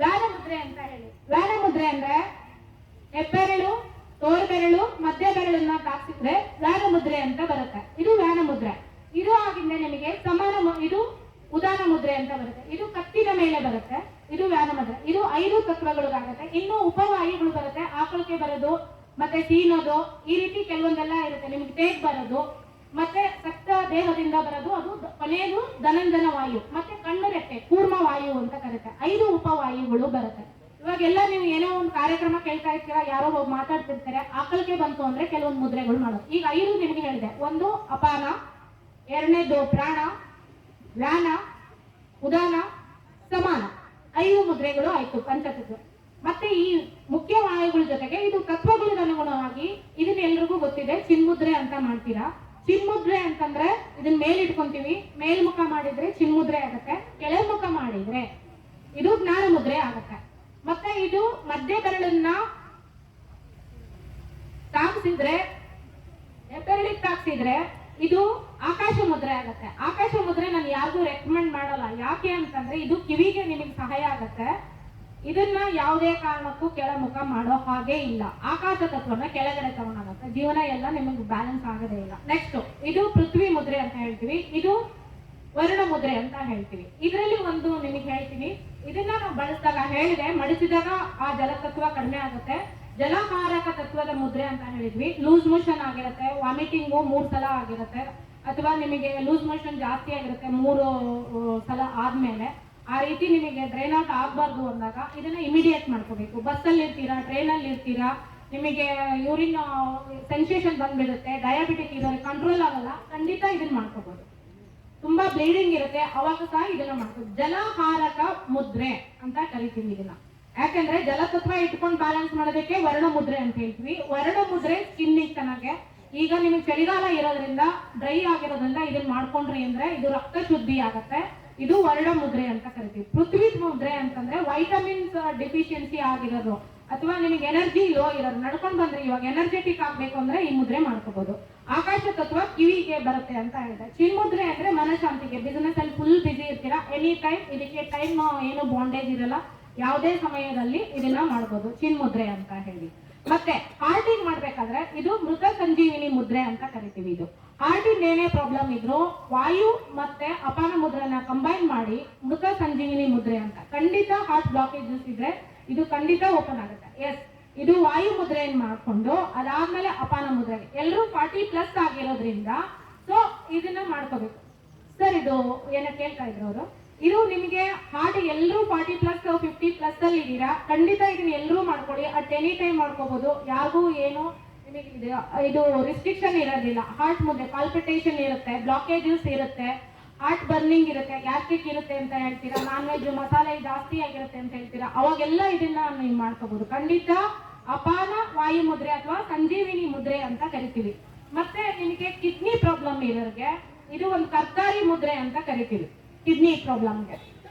ವ್ಯಾನ ಮುದ್ರೆ ಅಂತ ಹೇಳಿ. ವ್ಯಾನ ಮುದ್ರೆ ಅಂದ್ರೆ ಹೆಬ್ಬೆರಳು, ತೋರು ಬೆರಳು, ಮಧ್ಯ ಬೆರಳನ್ನ ತಾಕ್ಸಿದ್ರೆ ವ್ಯಾನ ಮುದ್ರೆ ಅಂತ ಬರುತ್ತೆ. ಇದು ವ್ಯಾನ ಮುದ್ರೆ. ಇದು ಆಗಿಂದ ನಿಮಗೆ ಇದು ಉದಾನ ಮುದ್ರೆ ಅಂತ ಬರುತ್ತೆ. ಇದು ಕತ್ತಿನ ಮೇಲೆ ಬರುತ್ತೆ. ಇದು ವ್ಯಾನ ಮುದ್ರೆ. ಇದು 5 ತತ್ವಗಳಿಗಾಗುತ್ತೆ. ಇನ್ನು ಉಪವಾಯುಗಳು ಬರುತ್ತೆ. ಆಕಳಿಕೆ ಬರೋದು, ಮತ್ತೆ ಸೀನೋದು, ಈ ರೀತಿ ಕೆಲವೊಂದೆಲ್ಲ ಇರುತ್ತೆ. ನಿಮ್ಗೆ ತೇಗ್ ಬರೋದು, ಮತ್ತೆ ಸಕ್ತ ದೇಹದಿಂದ ಬರೋದು, ಅದು ಕೊನೆಯದು ಧನಂಜನ ವಾಯು, ಮತ್ತೆ ಕಣ್ಣು ರೆಪ್ಪೆ ಕೂರ್ಮ ವಾಯು ಅಂತ ಕರುತ್ತೆ. 5 ಉಪವಾಯುಗಳು ಬರುತ್ತೆ. ಇವಾಗೆಲ್ಲ ನೀವು ಏನೋ ಒಂದು ಕಾರ್ಯಕ್ರಮ ಕೇಳ್ತಾ ಇರ್ತೀರಾ, ಯಾರೋ ಹೋಗಿ ಮಾತಾಡ್ತಿರ್ತಾರೆ, ಆಕಳಿಕೆ ಬಂತು ಅಂದ್ರೆ ಕೆಲವೊಂದು ಮುದ್ರೆಗಳು ಮಾಡೋದು. ಈಗ 5 ನಿಮ್ಗೆ ಹೇಳಿದೆ. ಒಂದು ಅಪಾನ, ಎರಡನೇದು ಪ್ರಾಣ, ವ್ಯಾನ, ಉದಾನ, ಸಮಾನ. 5 ಮುದ್ರೆಗಳು ಆಯ್ತು ಪಂಚತತ್ವ. ಮತ್ತೆ ಈ ಮುಖ್ಯ ವಾಯುಗಳ ಜೊತೆಗೆ ಇದು ತತ್ವಗಳಿಗೆ ಅನುಗುಣವಾಗಿ ಇದನ್ನ ಎಲ್ರಿಗೂ ಗೊತ್ತಿದೆ, ಚಿನ್ಮುದ್ರೆ ಅಂತ ಮಾಡ್ತೀರಾ. ಚಿನ್ಮುದ್ರೆ ಅಂತಂದ್ರೆ ಇದನ್ನ ಮೇಲಿಟ್ಕೊಂತೀವಿ. ಮೇಲ್ಮುಖ ಮಾಡಿದ್ರೆ ಚಿನ್ಮುದ್ರೆ ಆಗುತ್ತೆ, ಕೆಳಮುಖ ಮಾಡಿದ್ರೆ ಇದು ಜ್ಞಾನ ಮುದ್ರೆ ಆಗುತ್ತೆ. ಮತ್ತೆ ಇದು ಮಧ್ಯ ಬೆರಳನ್ನ ತಾಕ್ಸಿದ್ರೆ, ಹೆಬ್ಬೆರಳಿಗೆ ತಾಕ್ಸಿದ್ರೆ ಇದು ಆಕಾಶ ಮುದ್ರೆ ಆಗುತ್ತೆ. ಆಕಾಶ ಮುದ್ರೆ ನಾನು ಯಾರಿಗೂ ರೆಕಮೆಂಡ್ ಮಾಡಲ್ಲ. ಯಾಕೆ ಅಂತಂದ್ರೆ ಇದು ಕಿವಿಗೆ ನಿಮಗೆ ಸಹಾಯ ಆಗುತ್ತೆ. ಇದನ್ನ ಯಾವುದೇ ಕಾರಣಕ್ಕೂ ಕೆಳಮುಖ ಮಾಡೋ ಹಾಗೆ ಇಲ್ಲ. ಆಕಾಶ ತತ್ವನ ಕೆಳಗಡೆ ತಗೊಂಡಾಗುತ್ತೆ, ಜೀವನ ಎಲ್ಲ ನಿಮಗೆ ಬ್ಯಾಲೆನ್ಸ್ ಆಗೋದೇ ಇಲ್ಲ. ನೆಕ್ಸ್ಟ್ ಇದು ಪೃಥ್ವಿ ಮುದ್ರೆ ಅಂತ ಹೇಳ್ತೀವಿ. ಇದು ವರ್ಣ ಮುದ್ರೆ ಅಂತ ಹೇಳ್ತೀವಿ. ಇದರಲ್ಲಿ ಒಂದು ನಿಮಗೆ ಹೇಳ್ತೀನಿ. ಇದನ್ನ ನಾವು ಬಳಸಿದಾಗ ಹೇಳಿದೆ, ಮಡಿಸಿದಾಗ ಆ ಜಲತತ್ವ ಕಡಿಮೆ ಆಗುತ್ತೆ. ಜಲಕಾರಕ ತತ್ವದ ಮುದ್ರೆ ಅಂತ ಹೇಳಿದ್ವಿ. ಲೂಸ್ ಮೋಷನ್ ಆಗಿರುತ್ತೆ, ವಾಮಿಟಿಂಗು 3 ಸಲ ಆಗಿರುತ್ತೆ, ಅಥವಾ ನಿಮಗೆ ಲೂಸ್ ಮೋಷನ್ ಜಾಸ್ತಿ ಆಗಿರುತ್ತೆ 3 ಸಲ ಆದ್ಮೇಲೆ, ಆ ರೀತಿ ನಿಮಗೆ ಡ್ರೈನ್ ಔಟ್ ಆಗಬಾರ್ದು ಅಂದಾಗ ಇದನ್ನ ಇಮಿಡಿಯೇಟ್ ಮಾಡ್ಕೋಬೇಕು. ಬಸ್ಸಲ್ಲಿ ಇರ್ತೀರಾ, ಟ್ರೈನಲ್ಲಿ ಇರ್ತೀರಾ, ನಿಮಗೆ ಯೂರಿನ್ ಸೆನ್ಸೇಷನ್ ಬಂದ್ಬಿಡುತ್ತೆ, ಡಯಾಬಿಟಿಕ್ ಇರೋರಿಗೆ ಕಂಟ್ರೋಲ್ ಆಗಲ್ಲ, ಖಂಡಿತ ಇದನ್ನ ಮಾಡ್ಕೋಬಹುದು. ತುಂಬಾ ಬ್ಲೀಡಿಂಗ್ ಇರುತ್ತೆ, ಅವಾಗ ಸಹ ಇದನ್ನ ಮಾಡ್ಬೋದು. ಜಲಹಾರಕ ಮುದ್ರೆ ಅಂತ ಕರಿತೀವಿ ಇದನ್ನ. ಯಾಕಂದ್ರೆ ಜಲತತ್ವ ಇಟ್ಕೊಂಡು ಬ್ಯಾಲೆನ್ಸ್ ಮಾಡೋದಕ್ಕೆ ವರ್ಣ ಮುದ್ರೆ ಅಂತ ಹೇಳ್ತೀವಿ. ವರ್ಣ ಮುದ್ರೆ ಸ್ಕಿನ್ ಚೆನ್ನಾಗೆ, ಈಗ ನಿಮಗೆ ಚಳಿಗಾಲ ಇರೋದ್ರಿಂದ ಡ್ರೈ ಆಗಿರೋದ್ರಿಂದ ಇದನ್ನ ಮಾಡ್ಕೊಂಡ್ರಿ ಅಂದ್ರೆ ಇದು ರಕ್ತ ಶುದ್ಧಿ ಆಗತ್ತೆ. ಇದು ವರ್ಣ ಮುದ್ರೆ ಅಂತ ಕರಿತೀವಿ. ಪೃಥ್ವಿ ಮುದ್ರೆ ಅಂತಂದ್ರೆ ವೈಟಮಿನ್ಸ್ ಡೆಫಿಷಿಯನ್ಸಿ ಆಗಿರೋದು, ಅಥವಾ ನಿಮಗೆ ಎನರ್ಜಿ ಲೋ ಇರೋದು, ನಡ್ಕೊಂಡು ಬಂದ್ರೆ ಇವಾಗ ಎನರ್ಜೆಟಿಕ್ ಆಗ್ಬೇಕು ಅಂದ್ರೆ ಈ ಮುದ್ರೆ ಮಾಡ್ಕೋಬಹುದು. ಆಕಾಶ ತತ್ವ ಕಿವಿಗೆ ಬರುತ್ತೆ ಅಂತ ಹೇಳಿದೆ. ಚಿನ್ಮುದ್ರೆ ಅಂದ್ರೆ ಮನಶಾಂತಿಗೆ, ಬಿಸಿನೆಸ್ ಅಲ್ಲಿ ಫುಲ್ ಬಿಸಿ ಇರ್ತೀರಾ, ಎನಿ ಟೈಮ್, ಇದಕ್ಕೆ ಟೈಮ್ ಏನು ಬಾಂಡೇಜ್ ಇರಲ್ಲ, ಯಾವುದೇ ಸಮಯದಲ್ಲಿ ಇದನ್ನ ಮಾಡಬಹುದು, ಚಿನ್ಮುದ್ರೆ ಅಂತ ಹೇಳಿ. ಮತ್ತೆ ಹಾರ್ಟಿಂಗ್ ಮಾಡ್ಬೇಕಾದ್ರೆ ಇದು ಮೃತ ಸಂಜೀವಿನಿ ಮುದ್ರೆ ಅಂತ ಕರಿತೀವಿ. ಇದು ಹಾರ್ಟಿಂಗ್ ಏನೇ ಪ್ರಾಬ್ಲಮ್ ಇದ್ರು ವಾಯು ಮತ್ತೆ ಅಪಾನ ಮುದ್ರೆನ ಕಂಬೈನ್ ಮಾಡಿ ಮೃತ ಸಂಜೀವಿನಿ ಮುದ್ರೆ ಅಂತ. ಖಂಡಿತ ಹಾರ್ಟ್ ಬ್ಲಾಕೇಜಸ್ ಇದ್ರೆ ಇದು ಖಂಡಿತ ಓಪನ್ ಆಗುತ್ತೆ. ಎಸ್, ಇದು ವಾಯು ಮುದ್ರೆಯನ್ನು ಮಾಡ್ಕೊಂಡು ಅದಾದ್ಮೇಲೆ ಅಪಾನ ಮುದ್ರೆಗೆ ಎಲ್ಲರೂ 40+ ಆಗಿರೋದ್ರಿಂದ ಸೊ ಇದನ್ನ ಮಾಡ್ಕೋಬೇಕು. ಸರ್ ಇದು ಏನ ಕೇಳ್ತಾ ಇದ್ರು ಅವರು, ಇದು ನಿಮಗೆ ಹಾರ್ಟ್ ಎಲ್ಲರೂ 40+ 50+ ಅಲ್ಲಿ ಇದ್ದೀರಾ, ಖಂಡಿತ ಇದನ್ನ ಎಲ್ಲರೂ ಮಾಡ್ಕೊಳ್ಳಿ. ಅಟ್ ಎನಿ ಟೈಮ್ ಮಾಡ್ಕೋಬಹುದು, ಯಾರಿಗೂ ಏನು ನಿಮಗೆ ಇದು ರಿಸ್ಟ್ರಿಕ್ಷನ್ ಇರೋದಿಲ್ಲ. ಹಾರ್ಟ್ ಮುದ್ರೆ ಪಾಲ್ಪಿಟೇಷನ್ ಇರುತ್ತೆ, ಬ್ಲಾಕೇಜಸ್ ಇರುತ್ತೆ, ಹಾರ್ಟ್ ಬರ್ನಿಂಗ್ ಇರುತ್ತೆ, ಗ್ಯಾಸ್ಟ್ರಿಕ್ ಇರುತ್ತೆ ಅಂತ ಹೇಳ್ತೀರಾ, ನಾನ್ ವೆಜ್ ಮಸಾಲೆ ಜಾಸ್ತಿ ಆಗಿರುತ್ತೆ ಅಂತ ಹೇಳ್ತೀರಾ, ಅವಾಗೆಲ್ಲ ಇದನ್ನ ನೀವು ಮಾಡ್ಕೋಬಹುದು. ಖಂಡಿತ ಅಪಾನ ವಾಯು ಮುದ್ರೆ ಅಥವಾ ಸಂಜೀವಿನಿ ಮುದ್ರೆ ಅಂತ ಕರಿತೀವಿ. ಮತ್ತೆ ನಿಮಗೆ ಕಿಡ್ನಿ ಪ್ರಾಬ್ಲಮ್ ಇರೋರಿಗೆ ಇದು ಒಂದು ಕರ್ತಾರಿ ಮುದ್ರೆ ಅಂತ ಕರಿತೀವಿ. ಕಿಡ್ನಿ ಪ್ರಾಬ್ಲಮ್ಗೆ,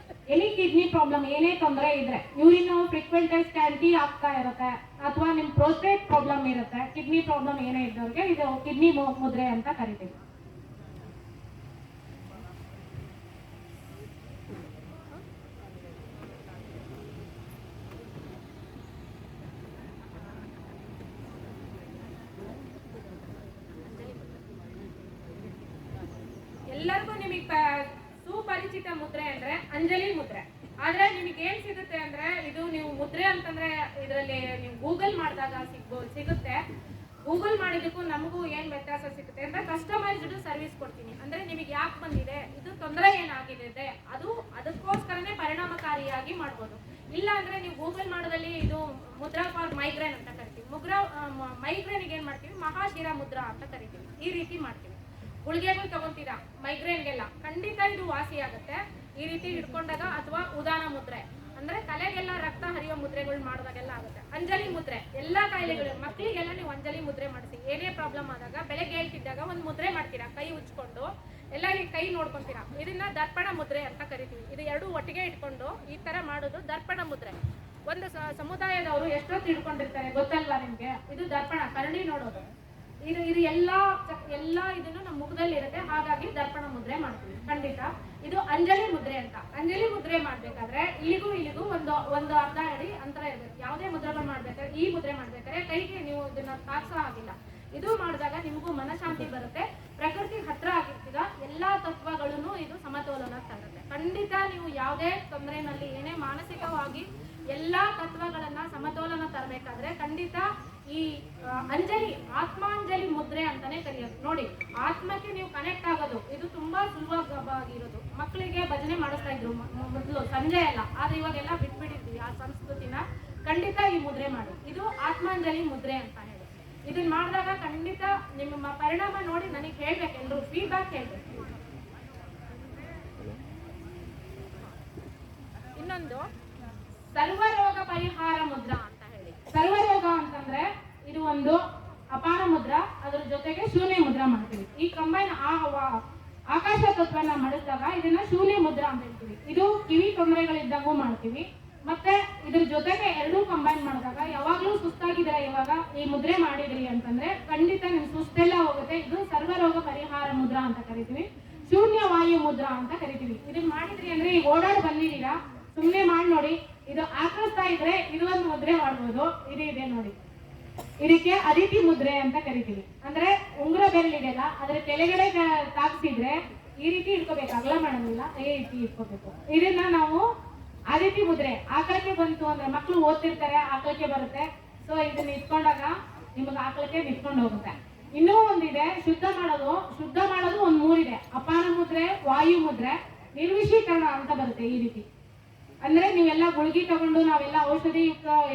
ಎನಿ ಕಿಡ್ನಿ ಪ್ರಾಬ್ಲಮ್ ಏನೇ ತೊಂದರೆ ಇದ್ರೆ, ಯೂರಿನ್ ಫ್ರೀಕ್ವೆಂಟ್ ಸ್ಕ್ಯಾನ್ಟಿ ಆಗ್ತಾ ಇರುತ್ತೆ, ಅಥವಾ ನಿಮ್ ಪ್ರೋಸ್ಟೇಟ್ ಪ್ರಾಬ್ಲಮ್ ಇರುತ್ತೆ, ಕಿಡ್ನಿ ಪ್ರಾಬ್ಲಮ್ ಏನೇ ಇದ್ದವ್ರಿಗೆ ಇದು ಕಿಡ್ನಿ ಮುದ್ರೆ ಅಂತ ಕರಿತೀವಿ. ಎಲ್ಲರಿಗೂ ನಿಮಗೆ ಸುಪರಿಚಿತ ಮುದ್ರೆ ಅಂದ್ರೆ ಅಂಜಲಿ ಮುದ್ರೆ. ಆದ್ರೆ ನಿಮಗೆ ಏನ್ ಸಿಗುತ್ತೆ ಅಂದ್ರೆ, ಇದು ನೀವು ಮುದ್ರೆ ಅಂತಂದ್ರೆ ಇದರಲ್ಲಿ ನೀವು ಗೂಗಲ್ ಮಾಡಿದಾಗ ಸಿಗುತ್ತೆ. ಗೂಗಲ್ ಮಾಡಿದಕ್ಕೂ ನಮಗೂ ಏನ್ ವ್ಯತ್ಯಾಸ ಸಿಗುತ್ತೆ ಅಂದ್ರೆ, ಕಸ್ಟಮೈಸ್ಡ್ ಸರ್ವಿಸ್ ಕೊಡ್ತೀನಿ. ಅಂದ್ರೆ ನಿಮಗೆ ಯಾಕೆ ಬಂದಿದೆ, ಇದು ತೊಂದರೆ ಏನಾಗಿದೆ, ಅದಕ್ಕೋಸ್ಕರನೇ ಪರಿಣಾಮಕಾರಿಯಾಗಿ ಮಾಡ್ಬೋದು. ಇಲ್ಲ ಅಂದ್ರೆ ನೀವು ಗೂಗಲ್ ಮಾಡೋದಲ್ಲಿ ಇದು ಮುದ್ರಾ ಫಾರ್ ಮೈಗ್ರೇನ್ ಅಂತ ಕರಿತೀವಿ. ಮೈಗ್ರೇನ್ಗೆ ಏನ್ ಮಾಡ್ತೀವಿ, ಮಹಾಶಿರ ಮುದ್ರಾ ಅಂತ ಕರಿತೀವಿ. ಈ ರೀತಿ ಮಾಡ್ತೀವಿ. ಗುಳಿಗೆಗಳು ತಗೊಂತೀರಾ ಮೈಗ್ರೇನ್ಗೆಲ್ಲ, ಖಂಡಿತ ಇದು ವಾಸಿ ಆಗುತ್ತೆ ಈ ರೀತಿ ಹಿಡ್ಕೊಂಡಾಗ. ಅಥವಾ ಉದಾನ ಮುದ್ರೆ ಅಂದ್ರೆ ತಲೆಗೆಲ್ಲ ರಕ್ತ ಹರಿಯೋ ಮುದ್ರೆಗಳು ಮಾಡಿದಾಗೆಲ್ಲ ಆಗುತ್ತೆ. ಅಂಜಲಿ ಮುದ್ರೆ ಎಲ್ಲಾ ಕಾಯಿಲೆಗಳು, ಮಕ್ಕಳಿಗೆಲ್ಲ ನೀವು ಅಂಜಲಿ ಮುದ್ರೆ ಮಾಡಿಸಿ. ಏನೇ ಪ್ರಾಬ್ಲಮ್ ಆದಾಗ ಬೆಳಗ್ಗೆ ಹೇಳ್ತಿದ್ದಾಗ ಒಂದು ಮುದ್ರೆ ಮಾಡ್ತೀರಾ, ಕೈ ಉಚ್ಕೊಂಡು ಎಲ್ಲ ಕೈ ನೋಡ್ಕೊಂತೀರಾ, ಇದನ್ನ ದರ್ಪಣ ಮುದ್ರೆ ಅಂತ ಕರಿತೀವಿ. ಇದು ಎರಡು ಒಟ್ಟಿಗೆ ಇಟ್ಕೊಂಡು ಈ ತರ ಮಾಡೋದು ದರ್ಪಣ ಮುದ್ರೆ. ಒಂದು ಸಮುದಾಯದವರು ಎಷ್ಟೊತ್ತು ಹಿಡ್ಕೊಂಡಿರ್ತಾರೆ ಗೊತ್ತಲ್ವಾ ನಿಮ್ಗೆ, ಇದು ದರ್ಪಣ, ಕರಡಿ ನೋಡೋದು. ಇದು ಎಲ್ಲ ಇದನ್ನು ನಮ್ಮ ಮುಖದಲ್ಲಿ ಇರುತ್ತೆ, ಹಾಗಾಗಿ ದರ್ಪಣ ಮುದ್ರೆ ಮಾಡ್ತೀವಿ. ಖಂಡಿತ ಇದು ಅಂಜಲಿ ಮುದ್ರೆ ಅಂತ. ಅಂಜಲಿ ಮುದ್ರೆ ಮಾಡ್ಬೇಕಾದ್ರೆ ಇಲ್ಲಿಗೂ ಒಂದು ಅರ್ಧ ಅಡಿ ಅಂತರ ಇರಬೇಕು. ಯಾವುದೇ ಮುದ್ರೆಗಳು ಮಾಡ್ಬೇಕಾದ್ರೆ, ಈ ಮುದ್ರೆ ಮಾಡ್ಬೇಕಾದ್ರೆ ಕೈಗೆ ನೀವು ಇದನ್ನ ತಾಕ್ಸೋ ಆಗಿಲ್ಲ. ಇದು ಮಾಡಿದಾಗ ನಿಮಗೂ ಮನಶಾಂತಿ ಬರುತ್ತೆ, ಪ್ರಕೃತಿ ಹತ್ರ ಆಗಿರ್ತೀರ, ಎಲ್ಲಾ ತತ್ವಗಳನ್ನು ಇದು ಸಮತೋಲನ ತರುತ್ತೆ. ಖಂಡಿತ ನೀವು ಯಾವುದೇ ತೊಂದರೆನಲ್ಲಿ ಏನೇ ಮಾನಸಿಕವಾಗಿ ಎಲ್ಲಾ ತತ್ವಗಳನ್ನ ಸಮತೋಲನ ತರಬೇಕಾದ್ರೆ ಖಂಡಿತ ಈ ಅಂಜಲಿ, ಆತ್ಮಾಂಜಲಿ ಮುದ್ರೆ ಅಂತಾನೆ ಕರೆಯೋದು. ನೋಡಿ, ಆತ್ಮಕ್ಕೆ ನೀವು ಕನೆಕ್ಟ್ ಆಗೋದು ಇದು ತುಂಬಾ ಸುಲಭವಾಗಿರೋದು. ಮಕ್ಕಳಿಗೆ ಭಜನೆ ಮಾಡಿಸ್ತಾ ಇದ್ರು ಮೊದಲು ಸಂಜೆ ಎಲ್ಲ, ಆದ್ರೆ ಇವಾಗೆಲ್ಲ ಬಿಟ್ಬಿಟ್ಟಿದ್ವಿ ಆ ಸಂಸ್ಕೃತಿನ. ಖಂಡಿತ ಈ ಮುದ್ರೆ ಮಾಡಿ, ಇದು ಆತ್ಮಾಂಜಲಿ ಮುದ್ರೆ ಅಂತ ಹೇಳಿ. ಇದನ್ನ ಮಾಡಿದಾಗ ಖಂಡಿತ ನಿಮ್ಮ ಪರಿಣಾಮ ನೋಡಿ ನನಗೆ ಹೇಳ್ಬೇಕು, ಎಲ್ರು ಫೀಡ್ಬ್ಯಾಕ್ ಹೇಳ್ಬೇಕು. ಇನ್ನೊಂದು ಸರ್ವರೋಗ ಪರಿಹಾರ ಮುದ್ರಾ ಅಂತ ಹೇಳಿ. ಸರ್ವರೋಗ ಅಂತಂದ್ರೆ ಇದು ಒಂದು ಅಪಾನ ಮುದ್ರಾ, ಅದ್ರ ಜೊತೆಗೆ ಶೂನ್ಯ ಮುದ್ರಾ ಮಾಡ್ತೀವಿ. ಈ ಕಂಬೈನ್ ಆಕಾಶ ತತ್ವನ ಮಾಡಿಸಿದಾಗ ಇದನ್ನ ಶೂನ್ಯ ಮುದ್ರಾ ಅಂತ ಹೇಳ್ತೀವಿ. ಇದು ಕಿವಿ ತೊಂದರೆಗಳಿದ್ದಂಗೂ ಮಾಡ್ತೀವಿ. ಮತ್ತೆ ಇದ್ರ ಜೊತೆಗೆ ಎರಡೂ ಕಂಬೈನ್ ಮಾಡಿದಾಗ, ಯಾವಾಗ್ಲೂ ಸುಸ್ತಾಗಿದ್ರೆ ಇವಾಗ ಈ ಮುದ್ರೆ ಮಾಡಿದ್ರಿ ಅಂತಂದ್ರೆ ಖಂಡಿತ ನಿಮ್ ಸುಸ್ತೆಲ್ಲ ಹೋಗುತ್ತೆ. ಇದು ಸರ್ವರೋಗ ಪರಿಹಾರ ಮುದ್ರಾ ಅಂತ ಕರಿತೀವಿ. ಶೂನ್ಯ ವಾಯು ಮುದ್ರಾ ಅಂತ ಕರಿತೀವಿ. ಇದನ್ನ ಮಾಡಿದ್ರಿ ಅಂದ್ರೆ ಈಗ ಓಡಾಡಿ ಬಂದಿದ್ದೀರಾ, ಸುಮ್ನೆ ಮಾಡಿ ನೋಡಿ. ಇದು ಆಕಳಿಸ್ತಾ ಇದ್ರೆ ಇದು ಒಂದು ಮುದ್ರೆ ಮಾಡ್ಬೋದು. ಇದೆ ನೋಡಿ, ಇದಕ್ಕೆ ಅದಿತಿ ಮುದ್ರೆ ಅಂತ ಕರಿತೀವಿ. ಅಂದ್ರೆ ಉಂಗುರ ಬೆರಳಿದೆಯಲ್ಲ, ಅದ್ರ ಕೆಳಗಡೆ ತಾಕ್ಸಿದ್ರೆ ಈ ರೀತಿ ಇಟ್ಕೋಬೇಕು, ಅಗಲ ಮಾಡೋದಿಲ್ಲ, ಈ ರೀತಿ ಇಟ್ಕೋಬೇಕು. ಇದನ್ನ ನಾವು ಅದಿತಿ ಮುದ್ರೆ. ಆಕಳಕ್ಕೆ ಬಂತು ಅಂದ್ರೆ ಮಕ್ಕಳು ಓದ್ತಿರ್ತಾರೆ, ಆಕಳಕ್ಕೆ ಬರುತ್ತೆ, ಸೊ ಇದನ್ನ ಇಟ್ಕೊಂಡಾಗ ನಿಮಗೆ ಹಾಕ್ಲಿಕ್ಕೆ ನಿಂತ್ಕೊಂಡು ಹೋಗುತ್ತೆ. ಇನ್ನೂ ಒಂದಿದೆ, ಶುದ್ಧ ಮಾಡೋದು ಒಂದು ಮೂರಿದೆ. ಅಪಾನ ಮುದ್ರೆ, ವಾಯು ಮುದ್ರೆ, ನಿರ್ವಿಷೀಕರಣ ಅಂತ ಬರುತ್ತೆ. ಈ ರೀತಿ ಅಂದ್ರೆ ನೀವೆಲ್ಲ ಗುಳಿಗೆ ತಗೊಂಡು ನಾವೆಲ್ಲ ಔಷಧಿ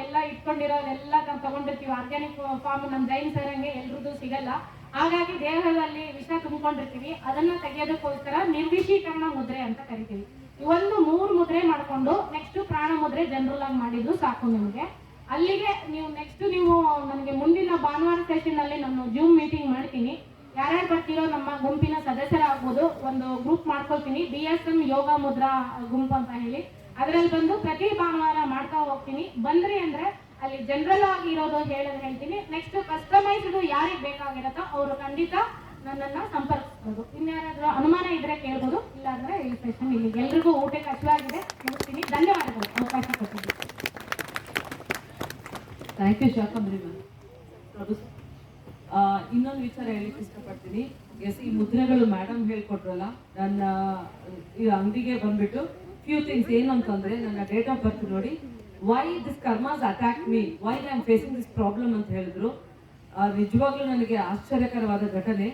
ಎಲ್ಲ ಇಟ್ಕೊಂಡಿರೋದೆಲ್ಲ ನಾವು ತಗೊಂಡಿರ್ತೀವಿ. ಆರ್ಗ್ಯಾನಿಕ್ ಫಾರ್ಮ್ ನಮ್ಮ ಜೈನ್ ಸರ್ ಹಂಗೆ ಎಲ್ರದ್ದು ಸಿಗಲ್ಲ. ಹಾಗಾಗಿ ದೇಹದಲ್ಲಿ ವಿಷ ತುಂಬಿಕೊಂಡಿರ್ತೀವಿ. ಅದನ್ನ ತೆಗೆಯೋದಕ್ಕೋಸ್ಕರ ನಿರ್ವಿಷೀಕರಣ ಮುದ್ರೆ ಅಂತ ಕರಿತೀವಿ. ಒಂದು 3 ಮುದ್ರೆ ಮಾಡ್ಕೊಂಡು ನೆಕ್ಸ್ಟ್ ಪ್ರಾಣ ಮುದ್ರೆ ಜನರಲ್ ಆಗಿ ಮಾಡಿದ್ರು ಸಾಕು ನಿಮಗೆ. ಅಲ್ಲಿಗೆ ನೀವು ನನಗೆ ಮುಂದಿನ ಭಾನುವಾರ ಸೆಷನ್ ಅಲ್ಲಿ ನಾನು ಜೂಮ್ ಮೀಟಿಂಗ್ ಮಾಡ್ತೀನಿ. ಯಾರ್ಯಾರು ಬರ್ತಿರೋ ನಮ್ಮ ಗುಂಪಿನ ಸದಸ್ಯರಾಗ್ಬೋದು, ಒಂದು ಗ್ರೂಪ್ ಮಾಡ್ಕೊಳ್ತೀನಿ, BSM ಯೋಗ ಮುದ್ರಾ ಗುಂಪು ಅಂತ ಹೇಳಿ. ಅದರಲ್ಲಿ ಬಂದು ಪ್ರತಿ ಭಾನುವಾರ ಮಾಡ್ತಾ ಹೋಗ್ತೀನಿ. ಬಂದ್ರಿ ಅಂದ್ರೆ ಅಲ್ಲಿ ಜನರಲ್ ಆಗಿ ಇರೋದು ಹೇಳ್ತೀನಿ. ನೆಕ್ಸ್ಟ್ ಕಸ್ಟಮೈಸ್ಡ್ ಯಾರಿಗೆ ಬೇಕಾಗಿರತ್ತೋ ಅವರು ಖಂಡಿತ ನನ್ನನ್ನ ಸಂಪರ್ಕಿಸ್ಬೋದು. ಇನ್ಯಾರಾದ್ರೂ ಅನುಮಾನ ಇದ್ರೆ ಕೇಳ್ಬೋದು, ಇಲ್ಲಾಂದ್ರೆ ಈ ಸೆಷನ್ ಇಲ್ಲಿ ಎಲ್ರಿಗೂ ಊಟಕ್ಕೆ ಹಸಿವಾಗಿದೆ, ಮುಗಿಸ್ತೀನಿ. ಧನ್ಯವಾದಗಳು ಅವಕಾಶ ಕೊಟ್ಟಿದ್ದು. Thank you Shakambari ma'am. Prabhu ಇನ್ನೊಂದು ವಿಚಾರ ಹೇಳಿಕ್ಕೆ ಇಷ್ಟಪಡ್ತೀನಿ. ಈ ಮುದ್ರೆಗಳು ಮೇಡಮ್ ಹೇಳ್ಕೊಟ್ರಲ್ಲ, ನನ್ನ ಈ ಅಂಗಡಿಗೆ ಬಂದ್ಬಿಟ್ಟು ಫ್ಯೂ ಥಿಂಗ್ಸ್ ಏನು ಅಂತಂದ್ರೆ, ನನ್ನ ಡೇಟ್ ಆಫ್ ಬರ್ತ್ ನೋಡಿ, why this karmas attack me, why I am facing this problem ಅಂತ ಹೇಳಿದ್ರು. ನಿಜವಾಗ್ಲೂ ನನಗೆ ಆಶ್ಚರ್ಯಕರವಾದ ಘಟನೆ.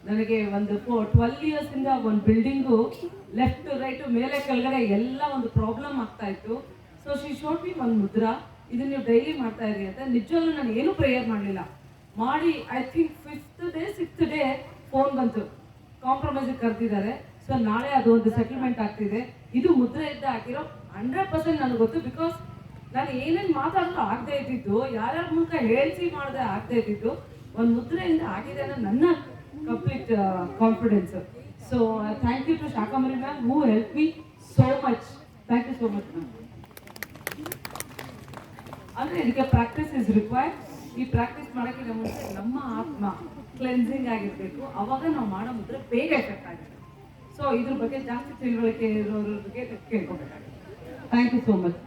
ನನಗೆ ಒಂದು 12 ಇಯರ್ಸ್ ಇಂದ ಒಂದು ಬಿಲ್ಡಿಂಗು ಲೆಫ್ಟ್ ರೈಟ್ ಮೇಲೆ ಕೆಳಗಡೆ ಎಲ್ಲ ಒಂದು ಪ್ರಾಬ್ಲಮ್ ಆಗ್ತಾ ಇತ್ತು. ಸೊ ಶಿ ಶೋಡ್ ಮಿ ಒಂದು ಮುದ್ರಾ, ಇದನ್ನ ನೀವು ಡೈಲಿ ಮಾಡ್ತಾ ಇರಿ ಅಂತ. ನಿಜವಾಗ್ಲೂ ನಾನು ಏನು ಪ್ರೇಯರ್ ಮಾಡಲಿಲ್ಲ. ಮಾಡಿ I think 5th day 6th day phone ಬಂತು, ಕಾಂಪ್ರಮೈಸ್ ಕರೆದಿದ್ದಾರೆ. ಸೊ ನಾಳೆ ಅದು ಒಂದು ಸೆಟಲ್ಮೆಂಟ್ ಆಗ್ತಿದೆ. ಇದು ಮುದ್ರೆ ಇದ್ದ ಹಾಕಿರೋ 100% ನನಗೆ ಗೊತ್ತು. ಬಿಕಾಸ್ ನಾನು ಏನೇನು ಮಾತಾಡೋದು ಆಗದೆ ಇದ್ದಿದ್ದು, ಯಾರ್ಯಾರ ಮೂಲಕ ಹೇಳ್ಸಿ ಮಾಡದೆ ಆಗದೆ ಇದ್ದಿದ್ದು ಒಂದು ಮುದ್ರೆಯಿಂದ ಆಗಿದೆ ಅನ್ನೋ ನನ್ನ complete confidence. So thank you to Shakambari ma'am who help me so much. Thank you so much ma'am. ಅಂದರೆ ಇದಕ್ಕೆ ಪ್ರಾಕ್ಟೀಸ್ ಇಸ್ ರಿಕ್ವೈರ್ಡ್. ಈ ಪ್ರಾಕ್ಟೀಸ್ ಮಾಡೋಕ್ಕಿಂತ ಮುಂಚೆ ನಮ್ಮ ಆತ್ಮ ಕ್ಲೆನ್ಸಿಂಗ್ ಆಗಿರಬೇಕು. ಅವಾಗ ನಾವು ಮಾಡೋ ಮುದ್ರೆ ಬೇಗ ಎಫೆಕ್ಟ್ ಆಗುತ್ತೆ. ಸೊ ಇದ್ರ ಬಗ್ಗೆ ಜಾಸ್ತಿ ತಿಳುವಳಿಕೆ ಇರೋರ ಬಗ್ಗೆ ಕೇಳ್ಕೊಬೇಕಾಗುತ್ತೆ. Thank you so much.